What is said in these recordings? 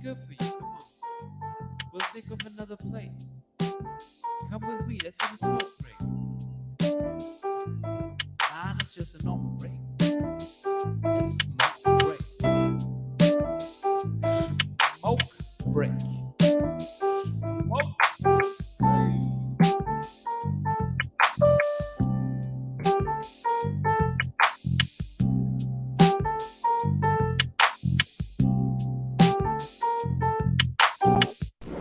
good for you. Come on. We'll think of another place. Come with me. Let's have a smoke break. Nah, not just a normal break. Let's smoke break. Smoke break. Smoke.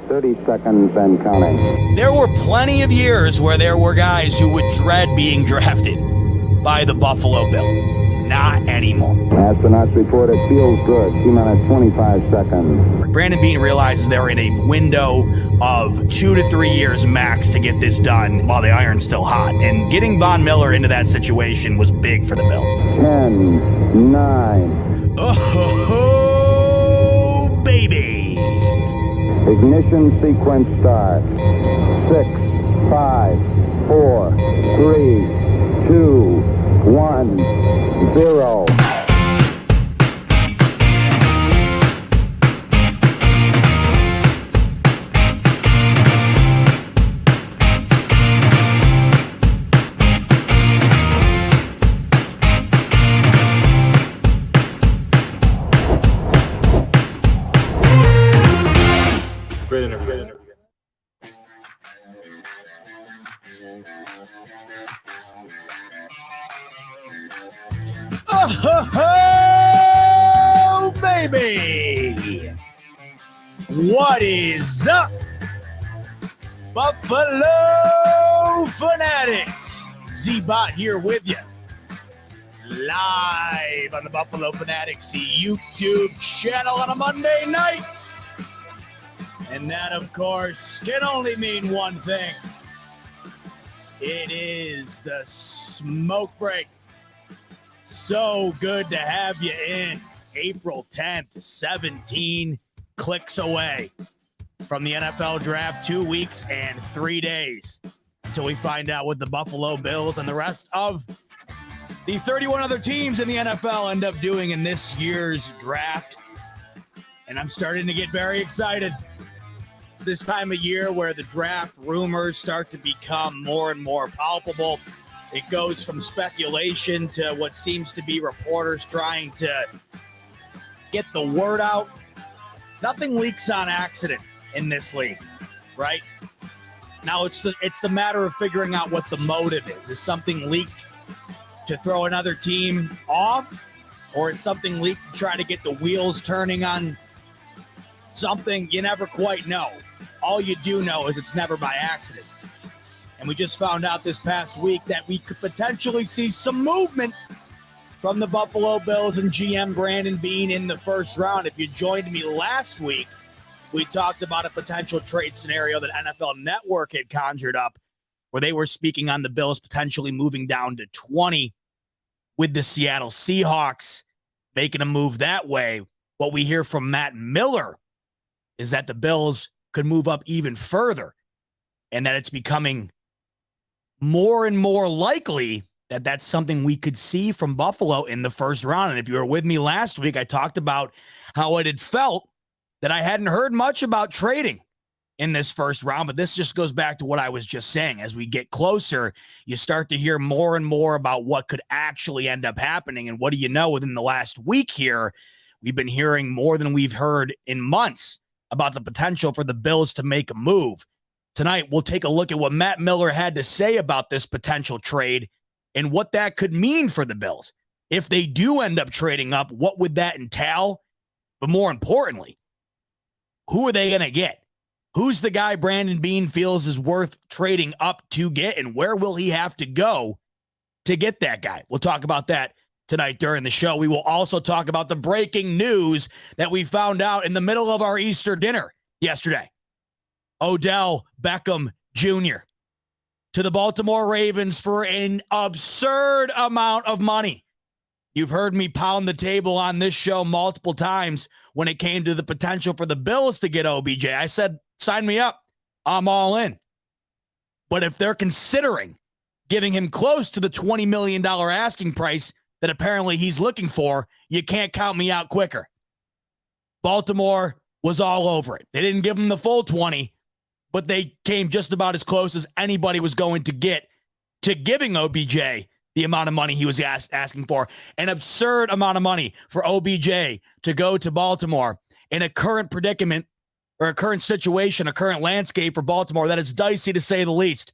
30 seconds and counting. There were plenty of years where there were guys who would dread being drafted by the Buffalo Bills. Not anymore. Astronauts report it feels good. T-minus 25 seconds. Brandon Beane realizes they're in a window of 2 to 3 years max to get this done while the iron's still hot. And getting Von Miller into that situation was big for the Bills. 10, 9. Oh, baby. Ignition sequence start. 6, 5, 4, 3, 2, 1, 0. Great interview. Oh, baby. What is up, Buffalo Fanatics? Z-Bot here with you. Live on the Buffalo Fanatics YouTube channel on a Monday night. And that, of course, can only mean one thing. It is the smoke break. So good to have you in. April 10th, 17 clicks away from the NFL draft. 2 weeks and 3 days until we find out what the Buffalo Bills and the rest of the 31 other teams in the NFL end up doing in this year's draft. And I'm starting to get very excited. It's this time of year where the draft rumors start to become more and more palpable. It goes from speculation to what seems to be reporters trying to get the word out. Nothing leaks on accident in this league, right? Now it's the matter of figuring out what the motive is. Is something leaked to throw another team off? Or is something leaked to try to get the wheels turning on something? You never quite know. All you do know is it's never by accident. And we just found out this past week that we could potentially see some movement from the Buffalo Bills and GM Brandon Beane in the first round. If you joined me last week, we talked about a potential trade scenario that NFL Network had conjured up where they were speaking on the Bills potentially moving down to 20 with the Seattle Seahawks, making a move that way. What we hear from Matt Miller is that the Bills could move up even further and that it's becoming more and more likely that that's something we could see from Buffalo in the first round. And if you were with me last week, I talked about how it had felt that I hadn't heard much about trading in this first round, but this just goes back to what I was just saying. As we get closer, you start to hear more and more about what could actually end up happening. And what do you know, within the last week here, we've been hearing more than we've heard in months about the potential for the Bills to make a move. Tonight, we'll take a look at what Matt Miller had to say about this potential trade and what that could mean for the Bills. If they do end up trading up, what would that entail? But more importantly, who are they going to get? Who's the guy Brandon Beane feels is worth trading up to get, and where will he have to go to get that guy? We'll talk about that tonight during the show. We will also talk about the breaking news that we found out in the middle of our Easter dinner yesterday. Odell Beckham Jr. to the Baltimore Ravens for an absurd amount of money. You've heard me pound the table on this show multiple times when it came to the potential for the Bills to get OBJ. I said, sign me up. I'm all in. But if they're considering giving him close to the $20 million asking price that apparently he's looking for, you can't count me out quicker. Baltimore was all over it. They didn't give him the full 20, but they came just about as close as anybody was going to get to giving OBJ the amount of money he was asking for. An absurd amount of money for OBJ to go to Baltimore in a current predicament or a current situation, a current landscape for Baltimore that is dicey to say the least.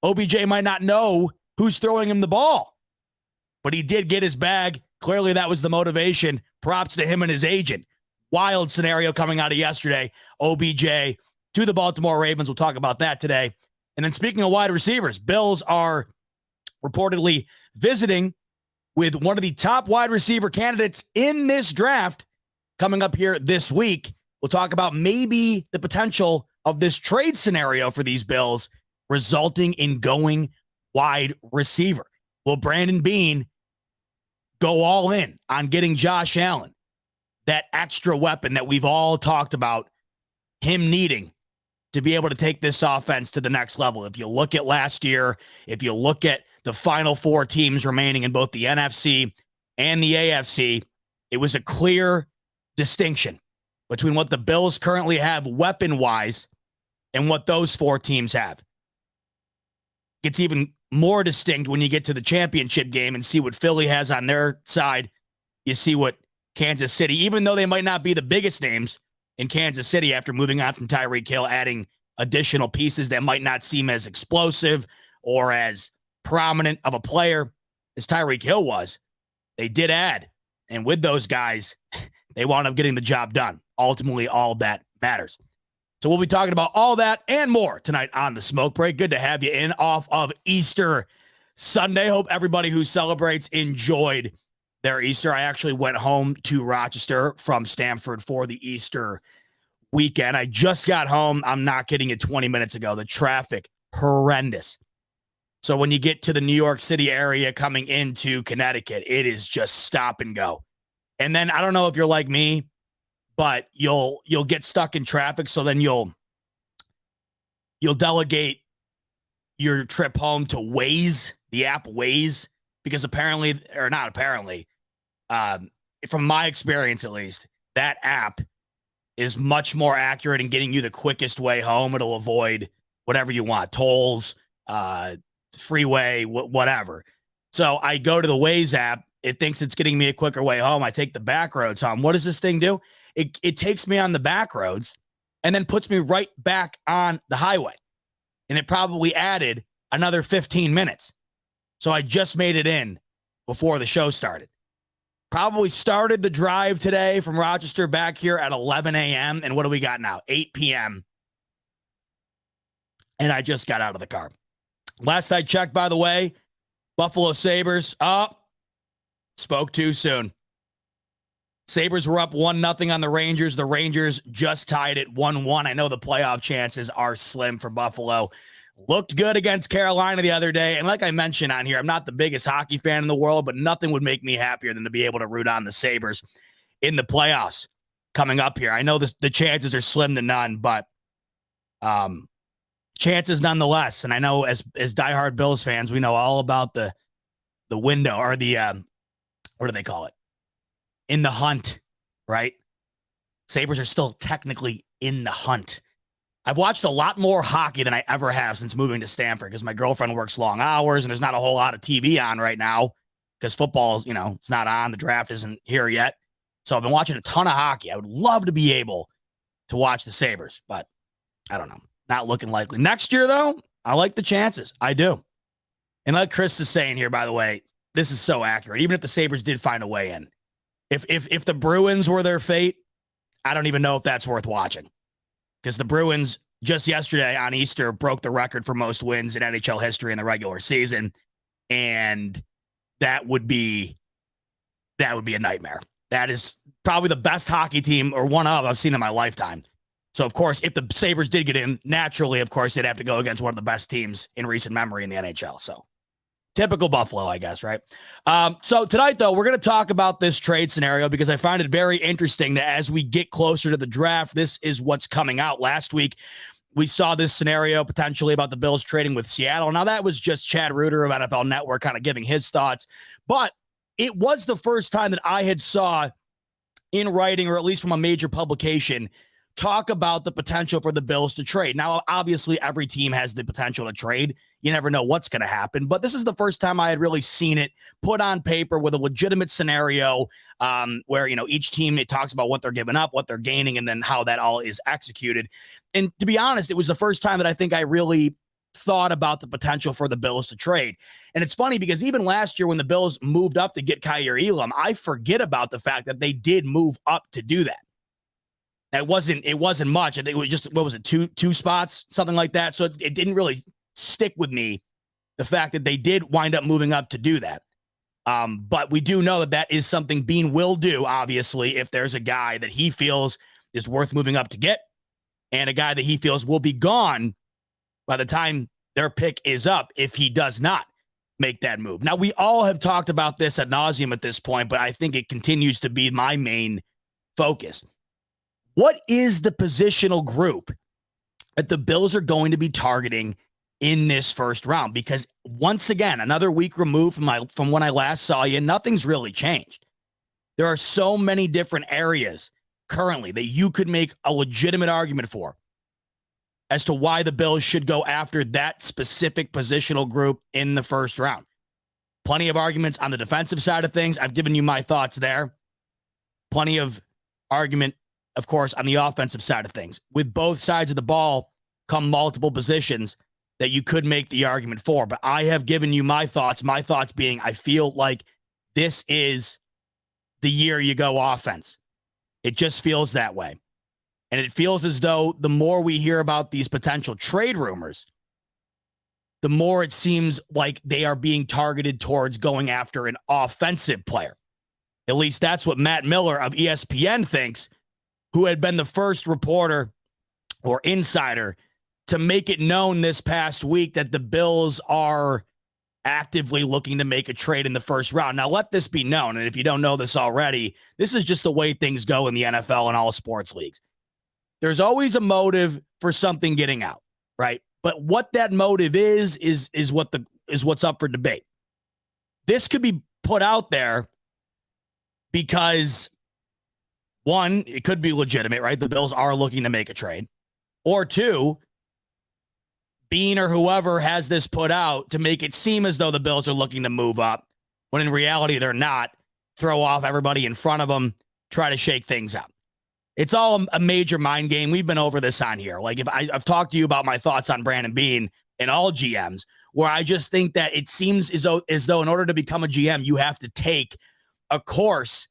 OBJ might not know who's throwing him the ball, but he did get his bag. Clearly that was the motivation. Props to him and his agent. Wild scenario coming out of yesterday. OBJ to the Baltimore Ravens. We'll talk about that today. And then speaking of wide receivers, Bills are reportedly visiting with one of the top wide receiver candidates in this draft coming up here this week. We'll talk about maybe the potential of this trade scenario for these Bills resulting in going wide receiver. Will Brandon Beane go all in on getting Josh Allen, that extra weapon that we've all talked about him needing to be able to take this offense to the next level? If you look at last year, if you look at the final four teams remaining in both the NFC and the AFC, it was a clear distinction between what the Bills currently have weapon-wise and what those four teams have. It's even more distinct when you get to the championship game and see what Philly has on their side. You see what Kansas City, even though they might not be the biggest names in Kansas City after moving on from Tyreek Hill, adding additional pieces that might not seem as explosive or as prominent of a player as Tyreek Hill was, they did add. And with those guys, they wound up getting the job done. Ultimately, all that matters. So we'll be talking about all that and more tonight on The Smoke Break. Good to have you in off of Easter Sunday. Hope everybody who celebrates enjoyed their Easter. I actually went home to Rochester from Stamford for the Easter weekend. I just got home. I'm not kidding you, 20 minutes ago. The traffic, horrendous. So when you get to the New York City area coming into Connecticut, it is just stop and go. And then I don't know if you're like me, but you'll get stuck in traffic. So then you'll delegate your trip home to Waze, the app Waze, because apparently, or not apparently, from my experience at least, that app is much more accurate in getting you the quickest way home. It'll avoid whatever you want, tolls, freeway, whatever. So I go to the Waze app. It thinks it's getting me a quicker way home. I take the back roads home. What does this thing do? It takes me on the back roads and then puts me right back on the highway. And it probably added another 15 minutes. So I just made it in before the show started. Probably started the drive today from Rochester back here at 11 a.m. And what do we got now? 8 p.m. And I just got out of the car. Last I checked, by the way, Buffalo Sabres spoke too soon. Sabres were up 1-0 on the Rangers. The Rangers just tied it 1-1. I know the playoff chances are slim for Buffalo. Looked good against Carolina the other day. And like I mentioned on here, I'm not the biggest hockey fan in the world, but nothing would make me happier than to be able to root on the Sabres in the playoffs coming up here. I know the chances are slim to none, but chances nonetheless. And I know as diehard Bills fans, we know all about the window or the, what do they call it? In the hunt, right? Sabres are still technically in the hunt. I've watched a lot more hockey than I ever have since moving to Stamford because my girlfriend works long hours and there's not a whole lot of TV on right now because football, it's not on. The draft isn't here yet. So I've been watching a ton of hockey. I would love to be able to watch the Sabres, but I don't know. Not looking likely. Next year, though, I like the chances. I do. And like Chris is saying here, by the way, this is so accurate. Even if the Sabres did find a way in, if the Bruins were their fate, I don't even know if that's worth watching. Because the Bruins just yesterday on Easter broke the record for most wins in NHL history in the regular season. And that would be a nightmare. That is probably the best hockey team or one of I've seen in my lifetime. So, of course, if the Sabres did get in, naturally, of course, they'd have to go against one of the best teams in recent memory in the NHL. So, typical Buffalo, I guess, right? So, tonight, though, we're going to talk about this trade scenario because I find it very interesting that as we get closer to the draft, this is what's coming out. Last week, we saw this scenario potentially about the Bills trading with Seattle. Now, that was just Chad Reuter of NFL Network kind of giving his thoughts. But it was the first time that I had saw in writing, or at least from a major publication, talk about the potential for the Bills to trade. Now, obviously, every team has the potential to trade. You never know what's going to happen. But this is the first time I had really seen it put on paper with a legitimate scenario where, each team, it talks about what they're giving up, what they're gaining, and then how that all is executed. And to be honest, it was the first time that I think I really thought about the potential for the Bills to trade. And it's funny because even last year when the Bills moved up to get Kaiir Elam, I forget about the fact that they did move up to do that. It wasn't much. I think it was just, what was it, two spots, something like that. So it didn't really stick with me, the fact that they did wind up moving up to do that. But we do know that is something Beane will do, obviously, if there's a guy that he feels is worth moving up to get and a guy that he feels will be gone by the time their pick is up if he does not make that move. Now, we all have talked about this ad nauseum at this point, but I think it continues to be my main focus. What is the positional group that the Bills are going to be targeting in this first round? Because once again, another week removed from when I last saw you, nothing's really changed. There are so many different areas currently that you could make a legitimate argument for as to why the Bills should go after that specific positional group in the first round. Plenty of arguments on the defensive side of things. I've given you my thoughts there. Plenty of argument, of course, on the offensive side of things. With both sides of the ball come multiple positions that you could make the argument for. But I have given you my thoughts being I feel like this is the year you go offense. It just feels that way. And it feels as though the more we hear about these potential trade rumors, the more it seems like they are being targeted towards going after an offensive player. At least that's what Matt Miller of ESPN thinks, who had been the first reporter or insider to make it known this past week that the Bills are actively looking to make a trade in the first round. Now, let this be known, and if you don't know this already, this is just the way things go in the NFL and all sports leagues. There's always a motive for something getting out, right? But what that motive is what's up for debate. This could be put out there because, one, it could be legitimate, right? The Bills are looking to make a trade. Or two, Beane or whoever has this put out to make it seem as though the Bills are looking to move up, when in reality they're not. Throw off everybody in front of them, try to shake things up. It's all a major mind game. We've been over this on here. Like, if I've talked to you about my thoughts on Brandon Beane and all GMs, where I just think that it seems as though in order to become a GM, you have to take a course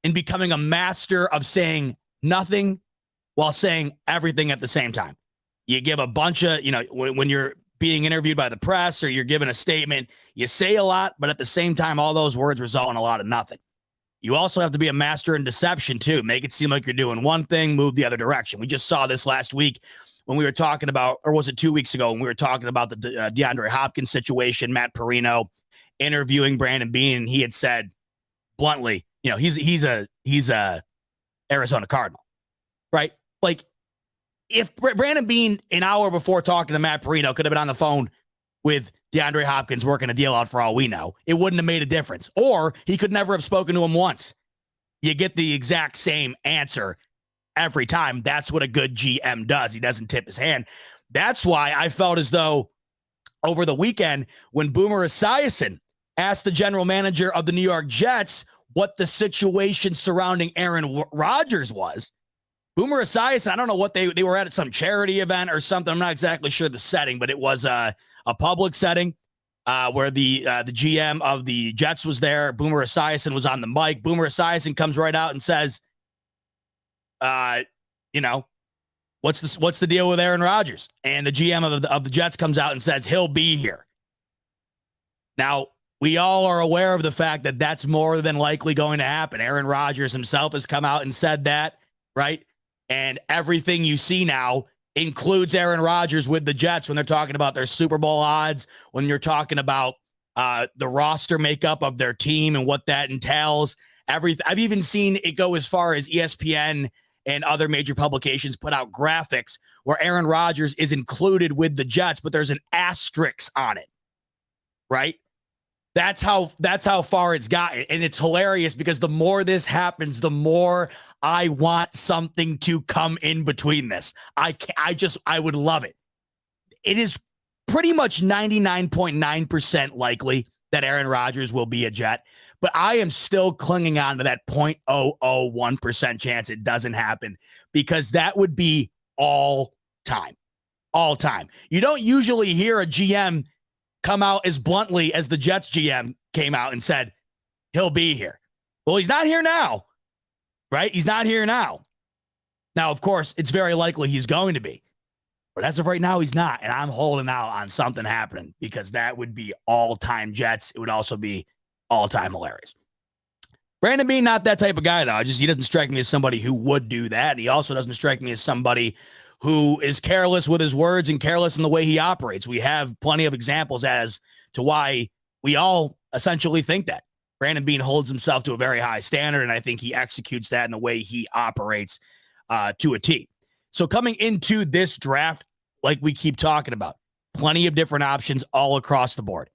in becoming a master of saying nothing while saying everything at the same time. You give a bunch of, when you're being interviewed by the press or you're giving a statement, you say a lot, but at the same time, all those words result in a lot of nothing. You also have to be a master in deception, too. Make it seem like you're doing one thing, move the other direction. We just saw this last week when we were talking about, or was it 2 weeks ago, when we were talking about the DeAndre Hopkins situation, Matt Perino interviewing Brandon Beane, and he had said bluntly, he's a Arizona Cardinal, right? Like, if Brandon Beane an hour before talking to Matt Perino could have been on the phone with DeAndre Hopkins working a deal out for all we know, it wouldn't have made a difference. Or he could never have spoken to him once. You get the exact same answer every time. That's what a good GM does. He doesn't tip his hand. That's why I felt as though over the weekend when Boomer Esiason asked the general manager of the New York Jets what the situation surrounding Aaron Rodgers was, Boomer Esiason, I don't know what they were at some charity event or something. I'm not exactly sure the setting, but it was a public setting where the GM of the Jets was there. Boomer Esiason was on the mic. Boomer Esiason comes right out and says, what's the deal with Aaron Rodgers? And the GM of the Jets comes out and says he'll be here. Now, we all are aware of the fact that that's more than likely going to happen. Aaron Rodgers himself has come out and said that, right? And everything you see now includes Aaron Rodgers with the Jets when they're talking about their Super Bowl odds, when you're talking about the roster makeup of their team and what that entails. I've even seen it go as far as ESPN and other major publications put out graphics where Aaron Rodgers is included with the Jets, but there's an asterisk on it, right? That's how far it's gotten. And it's hilarious because the more this happens, the more I want something to come in between this. I would love it. It is pretty much 99.9% likely that Aaron Rodgers will be a Jet, but I am still clinging on to that 0.001% chance it doesn't happen, because that would be all time. All time. You don't usually hear a GM come out as bluntly as the Jets GM came out and said, he'll be here. Well, he's not here now, right? He's not here now. Now, of course, it's very likely he's going to be. But as of right now, he's not. And I'm holding out on something happening, because that would be all-time Jets. It would also be all-time hilarious. Brandon Beane, not that type of guy, though. He doesn't strike me as somebody who would do that. He also doesn't strike me as somebody who is careless with his words and careless in the way he operates. We have plenty of examples as to why we all essentially think that. Brandon Beane holds himself to a very high standard, and I think he executes that in the way he operates to a T. So coming into this draft, like we keep talking about, plenty of different options all across the board,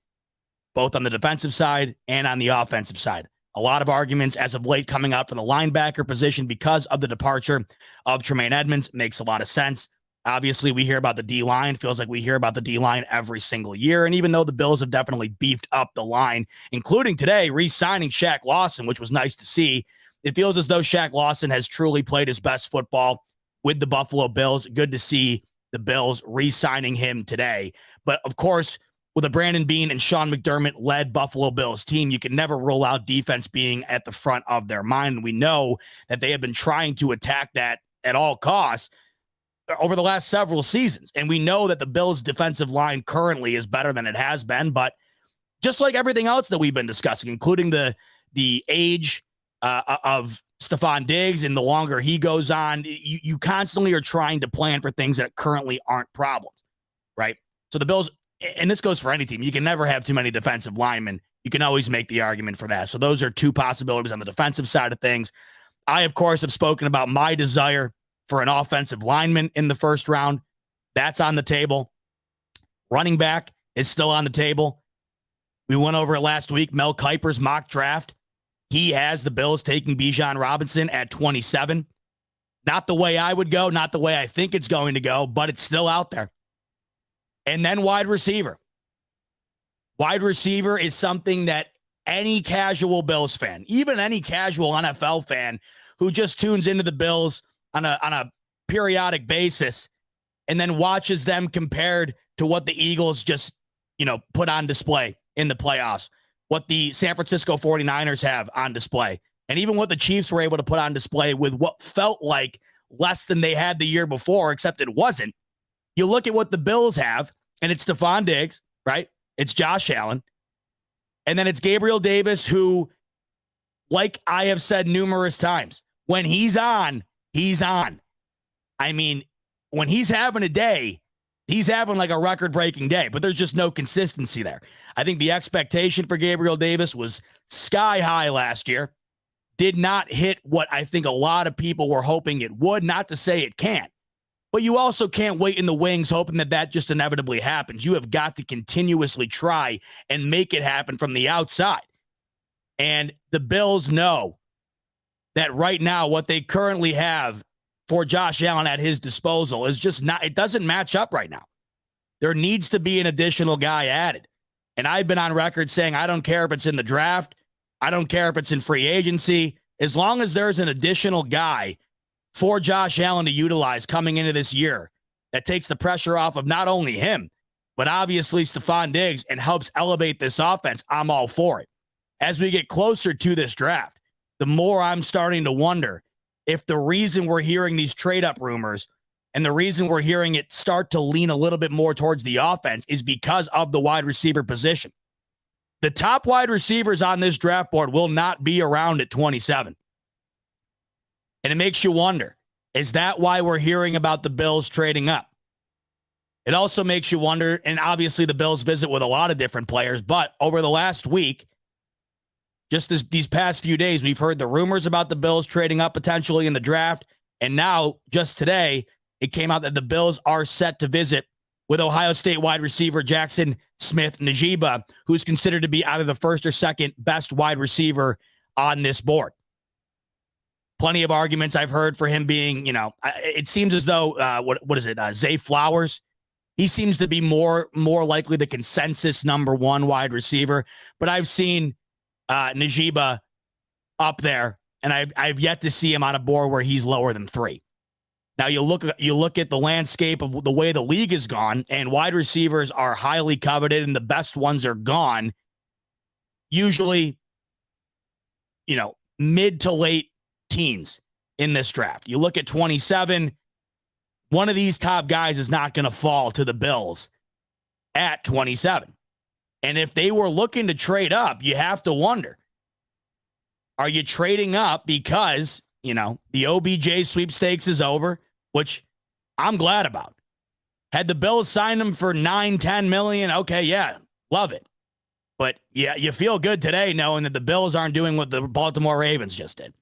both on the defensive side and on the offensive side. A lot of arguments as of late coming out for the linebacker position because of the departure of Tremaine Edmonds. Makes a lot of sense. Obviously, we hear about the D-line. Feels like we hear about the D-line every single year. And even though the Bills have definitely beefed up the line, including today re-signing Shaq Lawson, which was nice to see, it feels as though Shaq Lawson has truly played his best football with the Buffalo Bills. Good to see the Bills re-signing him today. But, of course, with a Brandon Beane and Sean McDermott-led Buffalo Bills team, you can never rule out defense being at the front of their mind. And we know that they have been trying to attack that at all costs over the last several seasons. And we know that the Bills' defensive line currently is better than it has been. But just like everything else that we've been discussing, including the age of Stephon Diggs, and the longer he goes on, you constantly are trying to plan for things that currently aren't problems, right? So the Bills, and this goes for any team, you can never have too many defensive linemen. You can always make the argument for that. So those are two possibilities on the defensive side of things. I, of course, have spoken about my desire for an offensive lineman in the first round. That's on the table. Running back is still on the table. We went over it last week, Mel Kiper's mock draft. He has the Bills taking Bijan Robinson at 27. Not the way I would go, not the way I think it's going to go, but it's still out there. And then wide receiver. Wide receiver is something that any casual Bills fan, even any casual NFL fan who just tunes into the Bills on a periodic basis and then watches them compared to what the Eagles just, put on display in the playoffs, what the San Francisco 49ers have on display, and even what the Chiefs were able to put on display with what felt like less than they had the year before, except it wasn't. You look at what the Bills have, and it's Stephon Diggs, right? It's Josh Allen. And then it's Gabriel Davis, who, like I have said numerous times, when he's on, he's on. I mean, when he's having a day, he's having like a record-breaking day, but there's just no consistency there. I think the expectation for Gabriel Davis was sky high last year. Did not hit what I think a lot of people were hoping it would. Not to say it can't. But you also can't wait in the wings hoping that just inevitably happens. You have got to continuously try and make it happen from the outside. And the Bills know that right now what they currently have for Josh Allen at his disposal is just not, it doesn't match up right now. There needs to be an additional guy added. And I've been on record saying I don't care if it's in the draft. I don't care if it's in free agency. As long as there's an additional guy for Josh Allen to utilize coming into this year that takes the pressure off of not only him, but obviously Stephon Diggs, and helps elevate this offense, I'm all for it. As we get closer to this draft, the more I'm starting to wonder if the reason we're hearing these trade-up rumors and the reason we're hearing it start to lean a little bit more towards the offense is because of the wide receiver position. The top wide receivers on this draft board will not be around at 27. And it makes you wonder, is that why we're hearing about the Bills trading up? It also makes you wonder, and obviously the Bills visit with a lot of different players, but over the last week, just these past few days, we've heard the rumors about the Bills trading up potentially in the draft. And now, just today, it came out that the Bills are set to visit with Ohio State wide receiver Jackson Smith-Njigba, who's considered to be either the first or second best wide receiver on this board. Plenty of arguments I've heard for him being, it seems as though, what is it, Zay Flowers? He seems to be more likely the consensus number one wide receiver, but I've seen Njigba up there, and I've yet to see him on a board where he's lower than 3. Now you look at the landscape of the way the league has gone, and wide receivers are highly coveted, and the best ones are gone. Usually, mid to late teens in this draft. You look at 27. One of these top guys is not going to fall to the Bills at 27. And if they were looking to trade up, you have to wonder, are you trading up because, the OBJ sweepstakes is over, which I'm glad about. Had the Bills signed him for 9-10 million, okay, yeah, love it. But yeah, you feel good today knowing that the Bills aren't doing what the Baltimore Ravens just did.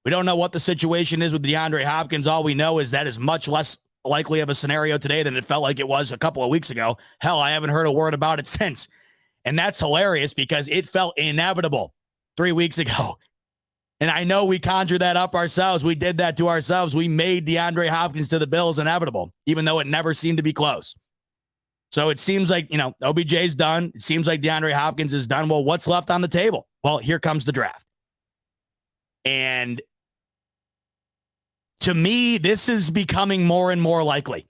We don't know what the situation is with DeAndre Hopkins. All we know is that is much less likely of a scenario today than it felt like it was a couple of weeks ago. Hell, I haven't heard a word about it since. And that's hilarious because it felt inevitable 3 weeks ago. And I know we conjured that up ourselves. We did that to ourselves. We made DeAndre Hopkins to the Bills inevitable, even though it never seemed to be close. So it seems like, OBJ's done. It seems like DeAndre Hopkins is done. Well, what's left on the table? Well, here comes the draft. And to me, this is becoming more and more likely.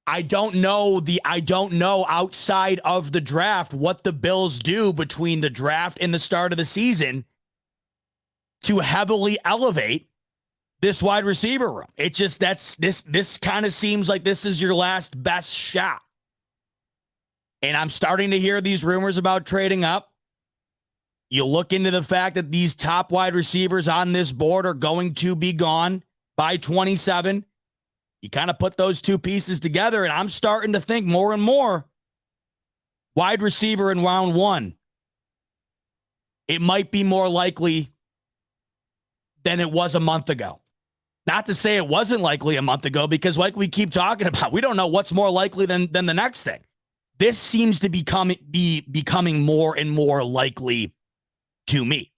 I don't know outside of the draft what the Bills do between the draft and the start of the season to heavily elevate this wide receiver room. It just, this kind of seems like this is your last best shot. And I'm starting to hear these rumors about trading up. You look into the fact that these top wide receivers on this board are going to be gone by 27. You kind of put those two pieces together, and I'm starting to think more and more wide receiver in round 1. It might be more likely than it was a month ago. Not to say it wasn't likely a month ago, because like we keep talking about, we don't know what's more likely than the next thing. This seems to be becoming more and more likely to me.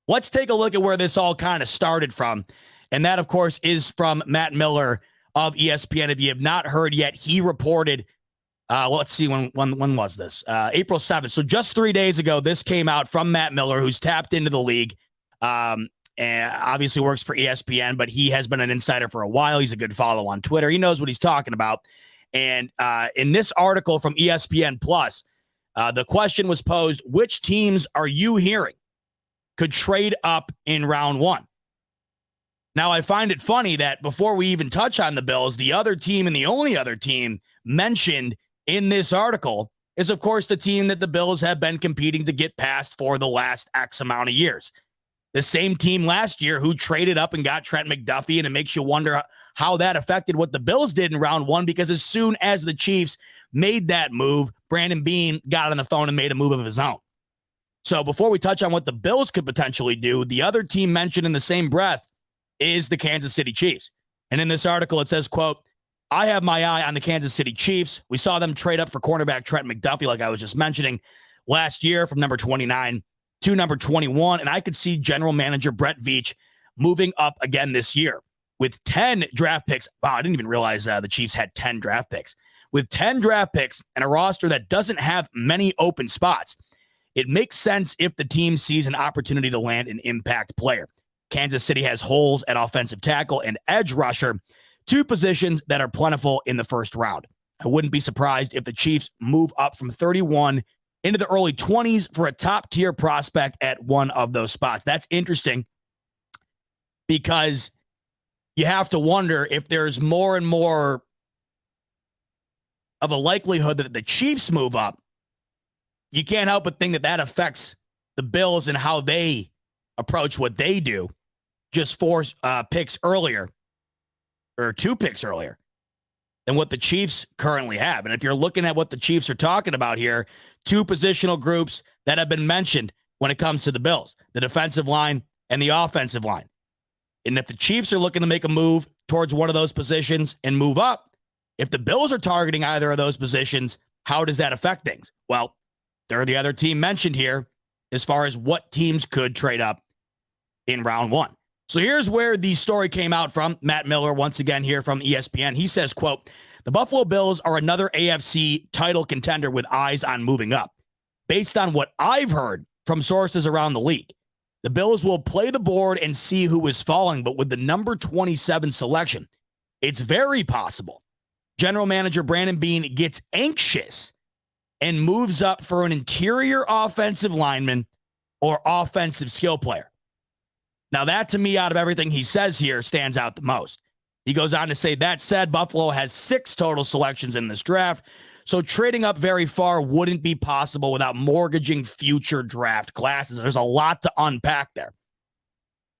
Let's take a look at where this all kind of started from. And that, of course, is from Matt Miller of ESPN. If you have not heard yet, he reported, let's see, when was this? April 7th. So just 3 days ago, this came out from Matt Miller, who's tapped into the league and obviously works for ESPN, but he has been an insider for a while. He's a good follow on Twitter. He knows what he's talking about. And in this article from ESPN Plus, the question was posed, which teams are you hearing could trade up in round 1? Now, I find it funny that before we even touch on the Bills, the other team and the only other team mentioned in this article is, of course, the team that the Bills have been competing to get past for the last X amount of years. The same team last year who traded up and got Trent McDuffie, and it makes you wonder how that affected what the Bills did in round 1, because as soon as the Chiefs made that move, Brandon Beane got on the phone and made a move of his own. So before we touch on what the Bills could potentially do, the other team mentioned in the same breath is the Kansas City Chiefs. And in this article, it says, quote, I have my eye on the Kansas City Chiefs. We saw them trade up for cornerback Trent McDuffie, like I was just mentioning, last year from number 29 to number 21. And I could see general manager Brett Veach moving up again this year with 10 draft picks. Wow, I didn't even realize the Chiefs had 10 draft picks. With 10 draft picks and a roster that doesn't have many open spots, it makes sense if the team sees an opportunity to land an impact player. Kansas City has holes at offensive tackle and edge rusher, 2 positions that are plentiful in the first round. I wouldn't be surprised if the Chiefs move up from 31 into the early 20s for a top-tier prospect at one of those spots. That's interesting because you have to wonder if there's more and more of a likelihood that the Chiefs move up. You can't help but think that that affects the Bills and how they approach what they do. Just 4 picks earlier, or 2 picks earlier than what the Chiefs currently have. And if you're looking at what the Chiefs are talking about here, 2 positional groups that have been mentioned when it comes to the Bills, the defensive line and the offensive line. And if the Chiefs are looking to make a move towards one of those positions and move up. If the Bills are targeting either of those positions, how does that affect things? Well, they're the other team mentioned here as far as what teams could trade up in round one. So here's where the story came out from. Matt Miller, once again here from ESPN. He says, quote, the Buffalo Bills are another AFC title contender with eyes on moving up. Based on what I've heard from sources around the league, the Bills will play the board and see who is falling, but with the number 27 selection, it's very possible General Manager Brandon Beane gets anxious and moves up for an interior offensive lineman or offensive skill player. Now, that to me, out of everything he says here, stands out the most. He goes on to say, that said, Buffalo has 6 total selections in this draft, so trading up very far wouldn't be possible without mortgaging future draft classes. There's a lot to unpack there.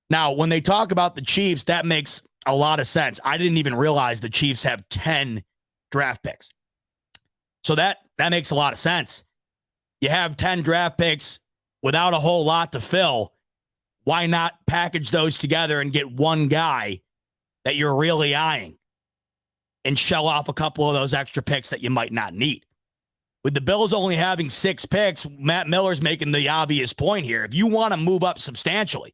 Now, when they talk about the Chiefs, that makes a lot of sense. I didn't even realize the Chiefs have 10 draft picks. So that makes a lot of sense. You have 10 draft picks without a whole lot to fill. Why not package those together and get one guy that you're really eyeing and shell off a couple of those extra picks that you might not need? With the Bills only having 6 picks, Matt Miller's making the obvious point here. If you want to move up substantially,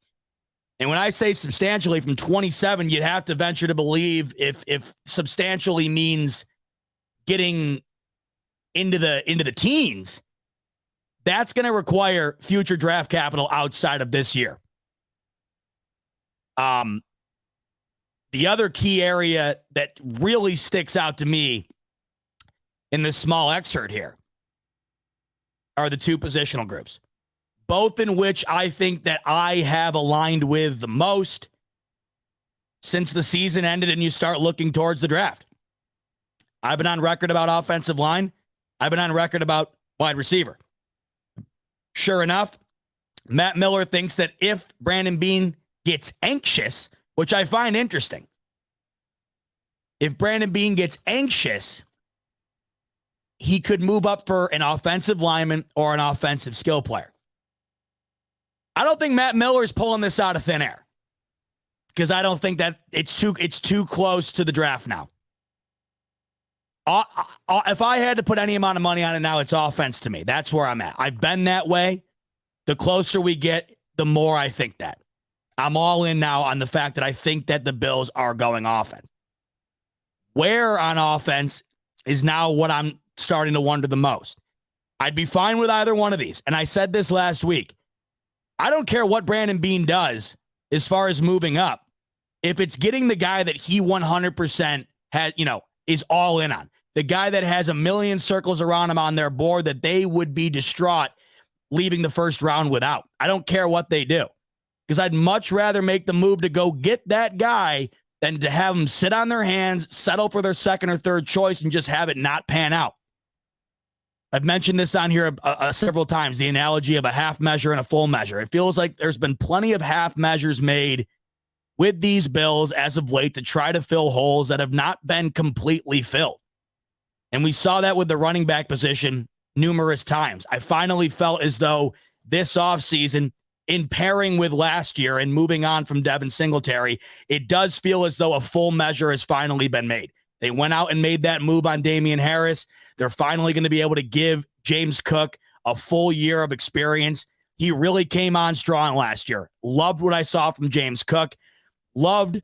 and when I say substantially from 27, you'd have to venture to believe if substantially means getting into the teens, that's going to require future draft capital outside of this year. The other key area that really sticks out to me in this small excerpt here are the 2 positional groups, both in which I think that I have aligned with the most since the season ended and you start looking towards the draft. I've been on record about offensive line. I've been on record about wide receiver. Sure enough, Matt Miller thinks that if Brandon Beane gets anxious, which I find interesting, if Brandon Beane gets anxious, he could move up for an offensive lineman or an offensive skill player. I don't think Matt Miller is pulling this out of thin air because I don't think that it's too close to the draft now. If I had to put any amount of money on it now, it's offense to me. That's where I'm at. I've been that way. The closer we get, the more I think that. I'm all in now on the fact that I think that the Bills are going offense. Where on offense is now what I'm starting to wonder the most. I'd be fine with either one of these. And I said this last week. I don't care what Brandon Beane does as far as moving up. If it's getting the guy that he 100% has, is all in on, the guy that has a million circles around him on their board that they would be distraught leaving the first round without. I don't care what they do because I'd much rather make the move to go get that guy than to have them sit on their hands, settle for their second or third choice, and just have it not pan out. I've mentioned this on here several times, the analogy of a half measure and a full measure. It feels like there's been plenty of half measures made with these Bills as of late to try to fill holes that have not been completely filled. And we saw that with the running back position numerous times. I finally felt as though this offseason, in pairing with last year and moving on from Devin Singletary, it does feel as though a full measure has finally been made. They went out and made that move on Damian Harris. They're finally going to be able to give James Cook a full year of experience. He really came on strong last year. Loved what I saw from James Cook. Loved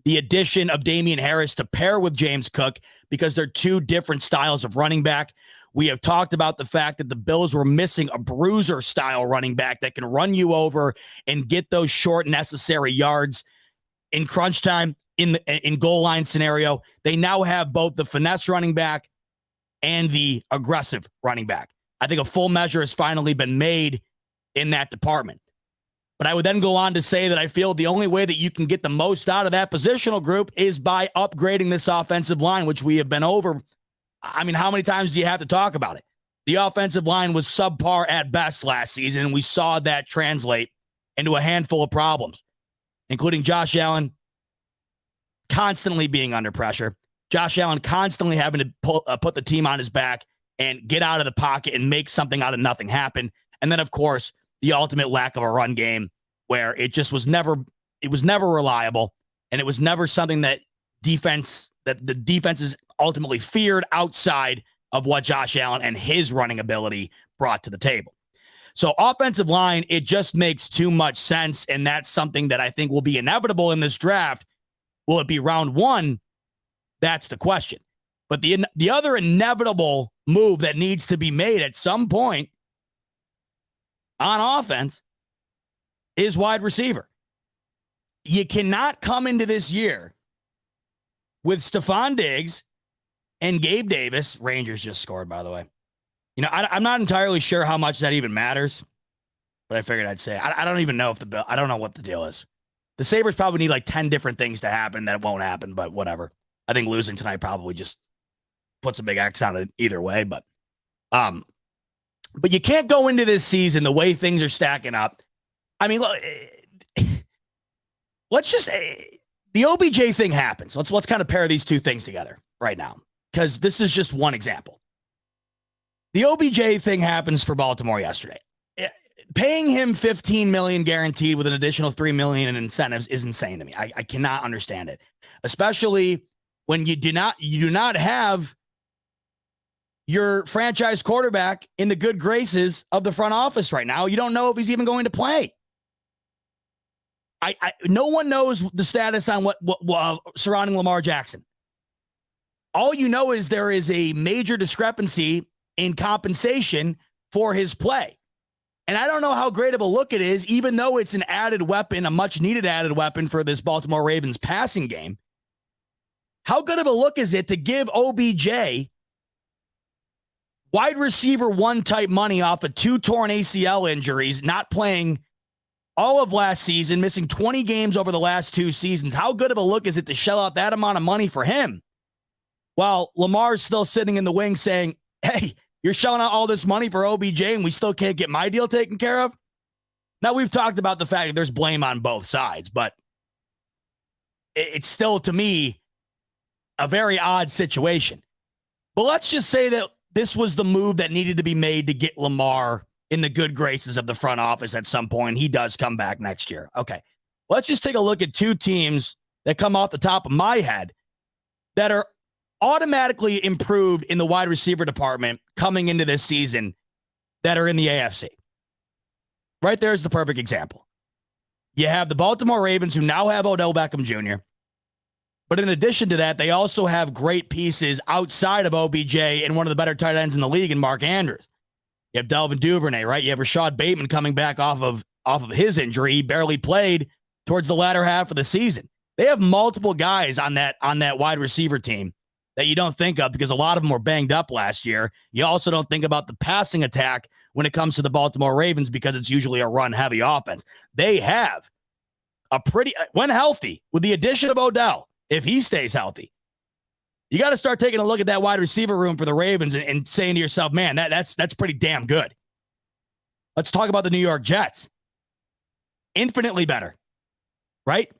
the addition of Damian Harris to pair with James Cook because they're 2 different styles of running back. We have talked about the fact that the Bills were missing a bruiser-style running back that can run you over and get those short necessary yards in crunch time, in goal line scenario. They now have both the finesse running back and the aggressive running back. I think a full measure has finally been made in that department. But I would then go on to say that I feel the only way that you can get the most out of that positional group is by upgrading this offensive line, which we have been over. I mean, how many times do you have to talk about it? The offensive line was subpar at best last season, and we saw that translate into a handful of problems, including Josh Allen constantly being under pressure, Josh Allen constantly having to put the team on his back and get out of the pocket and make something out of nothing happen. And then, of course, the ultimate lack of a run game where it just was never reliable. And it was never something that the defense is ultimately feared outside of what Josh Allen and his running ability brought to the table. So offensive line, it just makes too much sense. And that's something that I think will be inevitable in this draft. Will it be round one? That's the question. But the other inevitable move that needs to be made at some point on offense is wide receiver. You cannot come into this year with Stephon Diggs and Gabe Davis. Rangers just scored, by the way. You know, I'm not entirely sure how much that even matters, but I figured I'd say I don't even know if I don't know what the deal is. The Sabres probably need like 10 different things to happen that won't happen, but whatever. I think losing tonight probably just puts a big X on it either way, but you can't go into this season the way things are stacking up. I mean, look, let's just the OBJ thing happens. Let's kind of pair these two things together right now, because this is just one example. The OBJ thing happens for Baltimore yesterday. Paying him $15 million guaranteed with an additional $3 million in incentives is insane to me. I cannot understand it, especially when you do not have your franchise quarterback in the good graces of the front office right now. You don't know if he's even going to play. No one knows the status on what surrounding Lamar Jackson. All you know is there is a major discrepancy in compensation for his play. And I don't know how great of a look it is, even though it's an added weapon, a much needed added weapon for this Baltimore Ravens passing game. How good of a look is it to give OBJ wide receiver one type money off of 2 torn ACL injuries, not playing all of last season, missing 20 games over the last 2 seasons? How good of a look is it to shell out that amount of money for him while Lamar's still sitting in the wings saying, hey, you're shelling out all this money for OBJ and we still can't get my deal taken care of? Now, we've talked about the fact that there's blame on both sides, but it's still, to me, a very odd situation. But let's just say that this was the move that needed to be made to get Lamar in the good graces of the front office at some point. He does come back next year. Okay. Let's just take a look at 2 teams that come off the top of my head that are automatically improved in the wide receiver department coming into this season that are in the AFC. Right there is the perfect example. You have the Baltimore Ravens, who now have Odell Beckham Jr., but in addition to that, they also have great pieces outside of OBJ and one of the better tight ends in the league in Mark Andrews. You have Delvin Duvernay, right? You have Rashad Bateman coming back off of his injury. He barely played towards the latter half of the season. They have multiple guys on that wide receiver team that you don't think of because a lot of them were banged up last year. You also don't think about the passing attack when it comes to the Baltimore Ravens because it's usually a run-heavy offense. They have when healthy, with the addition of Odell, if he stays healthy, you got to start taking a look at that wide receiver room for the Ravens and saying to yourself, man, that's pretty damn good. Let's talk about the New York Jets. Infinitely better, right?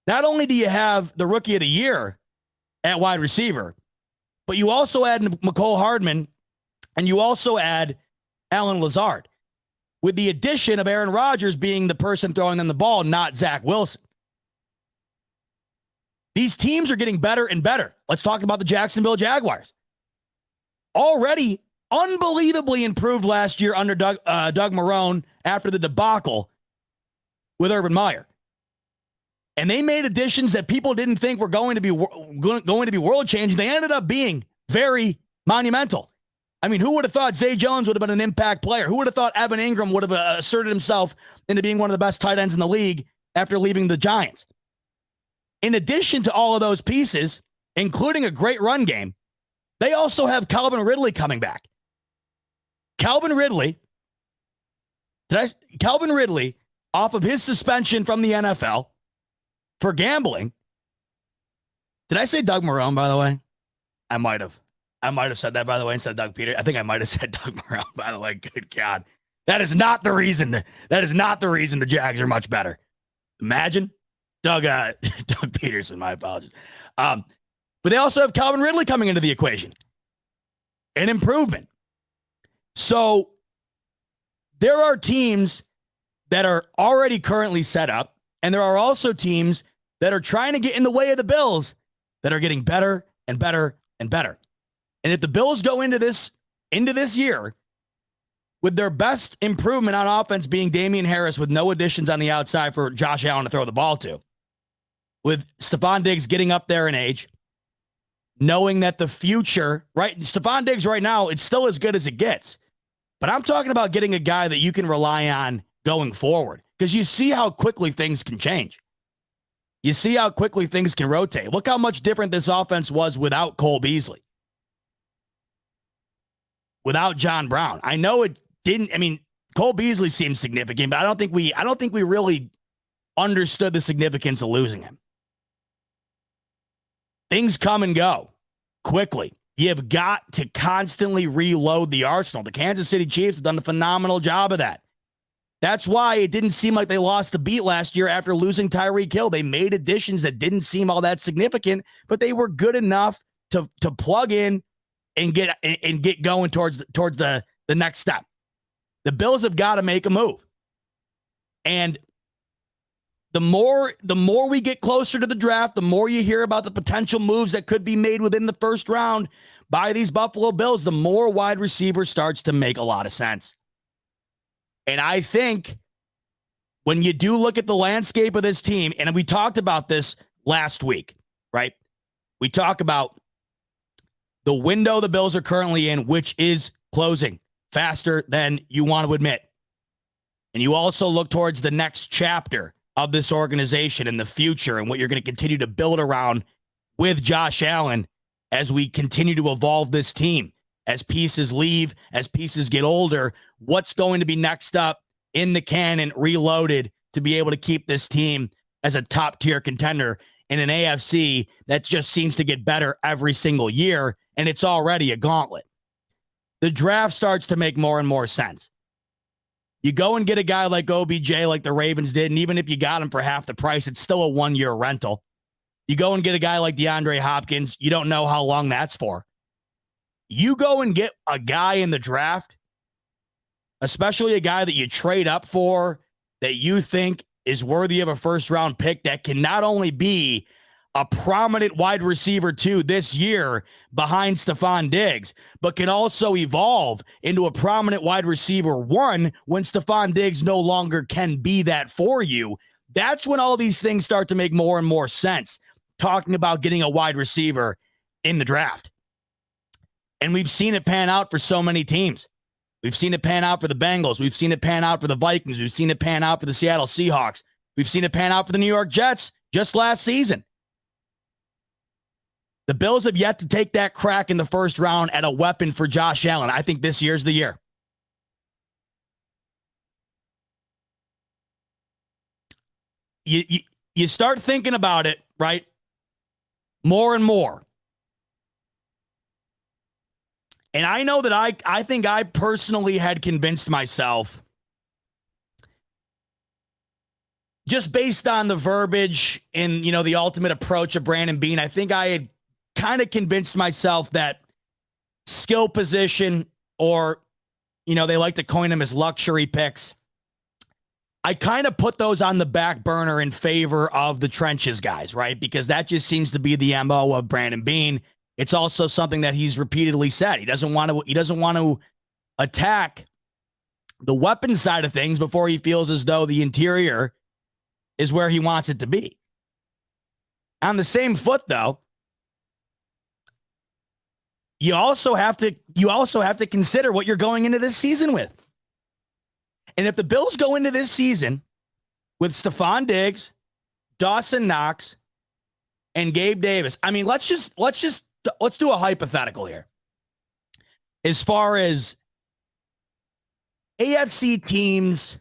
Not only do you have the rookie of the year at wide receiver, but you also add McCole Hardman and you also add Alan Lazard, with the addition of Aaron Rodgers being the person throwing them the ball, not Zach Wilson. These teams are getting better and better. Let's talk about the Jacksonville Jaguars. Already unbelievably improved last year under Doug Marrone after the debacle with Urban Meyer. And they made additions that people didn't think were going to be world changing. They ended up being very monumental. I mean, who would have thought Zay Jones would have been an impact player? Who would have thought Evan Ingram would have asserted himself into being one of the best tight ends in the league after leaving the Giants? In addition to all of those pieces, including a great run game, they also have Calvin Ridley coming back. Calvin Ridley, off of his suspension from the NFL for gambling. Did I say Doug Marrone, by the way? I might have said that, by the way, instead of Doug Peter. I think I might have said Doug Marrone, by the way. Good God. That is not the reason the Jags are much better. Imagine. Doug Peterson, my apologies. But they also have Calvin Ridley coming into the equation. An improvement. So there are teams that are already currently set up, and there are also teams that are trying to get in the way of the Bills that are getting better and better and better. And if the Bills go into this year with their best improvement on offense being Damian Harris with no additions on the outside for Josh Allen to throw the ball to, with Stephon Diggs getting up there in age, knowing that the future, right? Stephon Diggs right now, it's still as good as it gets. But I'm talking about getting a guy that you can rely on going forward, because you see how quickly things can change. You see how quickly things can rotate. Look how much different this offense was without Cole Beasley, without John Brown. I know it didn't. I mean, Cole Beasley seems significant, but I don't think we really understood the significance of losing him. Things come and go quickly. You've got to constantly reload the arsenal. The Kansas City Chiefs have done a phenomenal job of that. That's why it didn't seem like they lost a beat last year after losing Tyreek Hill. They made additions that didn't seem all that significant, but they were good enough to plug in and get going towards the next step. The Bills have got to make a move. And the more we get closer to the draft, the more you hear about the potential moves that could be made within the first round by these Buffalo Bills, the more wide receiver starts to make a lot of sense. And I think when you do look at the landscape of this team, and we talked about this last week, right? We talk about the window the Bills are currently in, which is closing faster than you want to admit. And you also look towards the next chapter of this organization in the future and what you're going to continue to build around with Josh Allen as we continue to evolve this team. As pieces leave, as pieces get older, what's going to be next up in the cannon, reloaded, to be able to keep this team as a top-tier contender in an AFC that just seems to get better every single year, and it's already a gauntlet. The draft starts to make more and more sense. You go and get a guy like OBJ, like the Ravens did, and even if you got him for half the price, it's still a one-year rental. You go and get a guy like DeAndre Hopkins, you don't know how long that's for. You go and get a guy in the draft, especially a guy that you trade up for, that you think is worthy of a first-round pick, that can not only be a prominent wide receiver too this year behind Stephon Diggs, but can also evolve into a prominent wide receiver one when Stephon Diggs no longer can be that for you. That's when all these things start to make more and more sense, talking about getting a wide receiver in the draft. And we've seen it pan out for so many teams. We've seen it pan out for the Bengals. We've seen it pan out for the Vikings. We've seen it pan out for the Seattle Seahawks. We've seen it pan out for the New York Jets just last season. The Bills have yet to take that crack in the first round at a weapon for Josh Allen. I think this year's the year. You start thinking about it, right? More and more. And I know that I think I personally had convinced myself, just based on the verbiage and, the ultimate approach of Brandon Beane, I think I had kind of convinced myself that skill position, or, they like to coin them as luxury picks, I kind of put those on the back burner in favor of the trenches guys, right? Because that just seems to be the MO of Brandon Beane. It's also something that he's repeatedly said. He doesn't want to attack the weapon side of things before he feels as though the interior is where he wants it to be. On the same foot, though, you also have to consider what you're going into this season with. And if the Bills go into this season with Stephon Diggs, Dawson Knox, and Gabe Davis, I mean, let's do a hypothetical here. As far as AFC teams